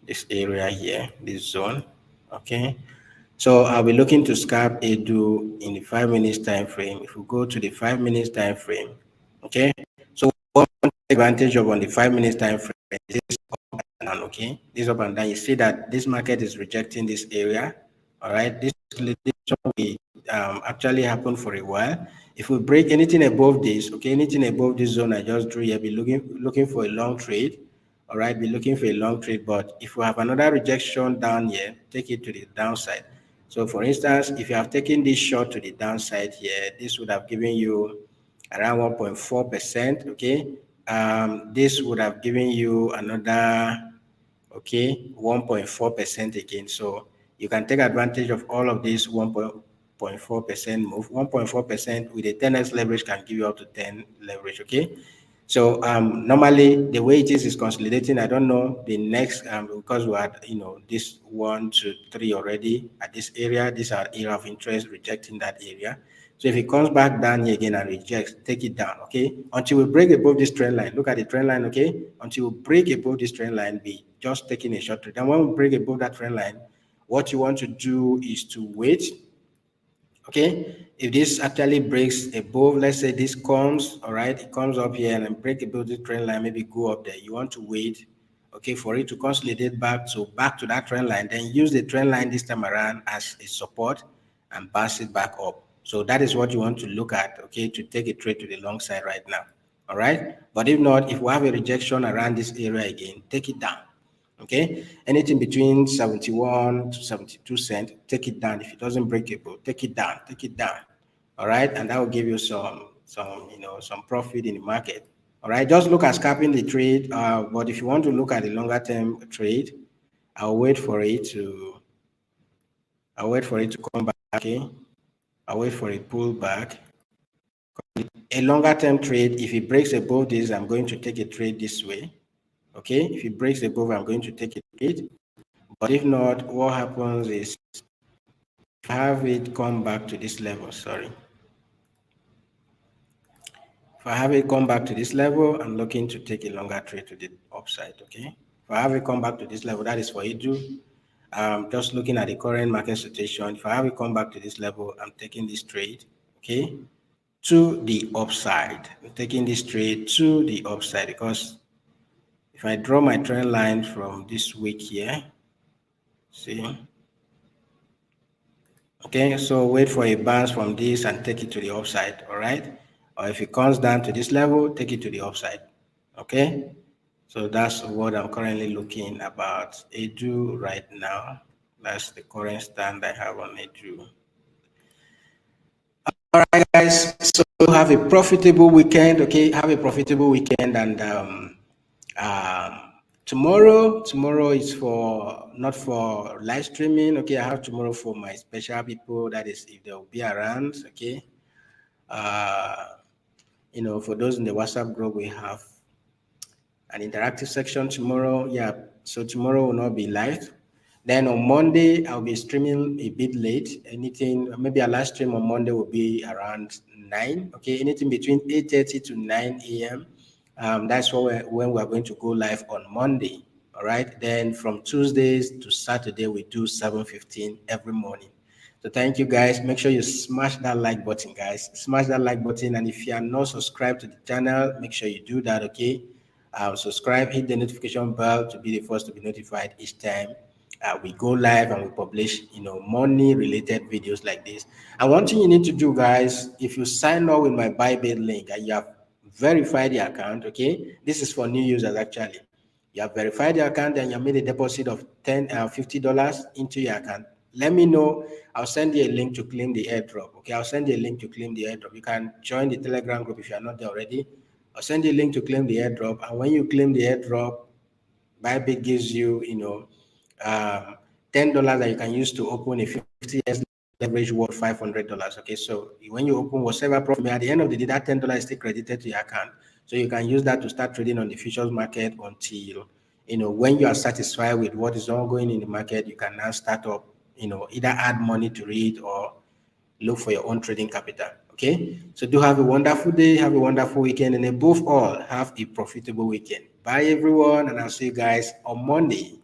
this area here, this zone, okay? So I'll be looking to scalp Edu in the 5 minutes time frame. If we go to the 5 minutes time frame, okay? So what I want to take advantage of on the 5 minutes time frame is this up and down, okay? This up and down. You see that this market is rejecting this area, all right? This will actually happen for a while. If we break anything above this, okay, anything above this zone I just drew here, be looking for a long trade. All right, be looking for a long trade. But if we have another rejection down here, take it to the downside. So for instance, if you have taken this short to the downside here, this would have given you around 1.4%. Okay. This would have given you another, okay, 1.4% again. So you can take advantage of all of this 1.4% move. 1.4% with a 10x leverage can give you up to 10 leverage. Okay. So normally the way it is consolidating. I don't know the next because we had this 1 2 3 already at this area. These are area of interest rejecting that area. So if it comes back down here again and rejects, take it down, okay? Until we break above this trend line. Look at the trend line, okay? Until we break above this trend line, be just taking a short trade. And when we break above that trend line, what you want to do is to wait. Okay, if this actually breaks above, let's say this comes, all right, it comes up here and then break above the trend line, maybe go up there. You want to wait, okay, for it to consolidate back to that trend line, then use the trend line this time around as a support and pass it back up. So that is what you want to look at, okay, to take a trade to the long side right now. All right. But if not, if we have a rejection around this area again, take it down. Okay, anything between 71 to 72 cents, take it down. If it doesn't break it, take it down, take it down. All right, and that will give you some profit in the market. All right, just look at scalping the trade. But if you want to look at the longer term trade, I'll wait for it to come back. Okay, I'll wait for it pull back. A longer term trade, if it breaks above this, I'm going to take a trade this way. Okay, if it breaks above, I'm going to take a trade. But if not, what happens is have it come back to this level, sorry. If I have it come back to this level, I'm looking to take a longer trade to the upside, okay? If I have it come back to this level, that is for Edu. Just looking at the current market situation. If I have it come back to this level, I'm taking this trade, okay, to the upside. I'm taking this trade to the upside because if I draw my trend line from this week here, see, okay, so wait for a bounce from this and take it to the upside, all right? Or if it comes down to this level, take it to the upside, okay? So that's what I'm currently looking about Edu right now. That's the current stand I have on Edu. All right, guys. So have a profitable weekend, okay? Have a profitable weekend, and um, tomorrow is for not for live streaming, okay? I have tomorrow for my special people. That is, if they'll be around, okay? Uh, for those in the WhatsApp group, we have an interactive section tomorrow. Yeah, so tomorrow will not be live. Then on Monday, I'll be streaming a bit late. Anything, maybe a last stream on Monday will be around 9. Okay, anything between 8:30 to 9 a.m. That's when we're going to go live on Monday. All right. Then from Tuesdays to Saturday, we do 7:15 every morning. So thank you guys. Make sure you smash that like button, guys. Smash that like button. And if you are not subscribed to the channel, make sure you do that, okay? Subscribe, hit the notification bell to be the first to be notified each time we go live and we publish, money related videos like this. And one thing you need to do, guys, if you sign up with my Bybit link and you have verified the account, okay? This is for new users actually. You have verified the account and you made a deposit of $50 into your account. Let me know. I'll send you a link to claim the airdrop. Okay, I'll send you a link to claim the airdrop. You can join the Telegram group if you are not there already. I'll send you a link to claim the airdrop. And when you claim the airdrop, Bybit gives you, $10 that you can use to open a 50 years leverage worth $500. Okay, so when you open whatever profit, at the end of the day, that $10 is still credited to your account. So you can use that to start trading on the futures market until, when you are satisfied with what is ongoing in the market, you can now start up, either add money to it or look for your own trading capital. Okay, so do have a wonderful day, have a wonderful weekend, and above all, have a profitable weekend. Bye, everyone, and I'll see you guys on Monday.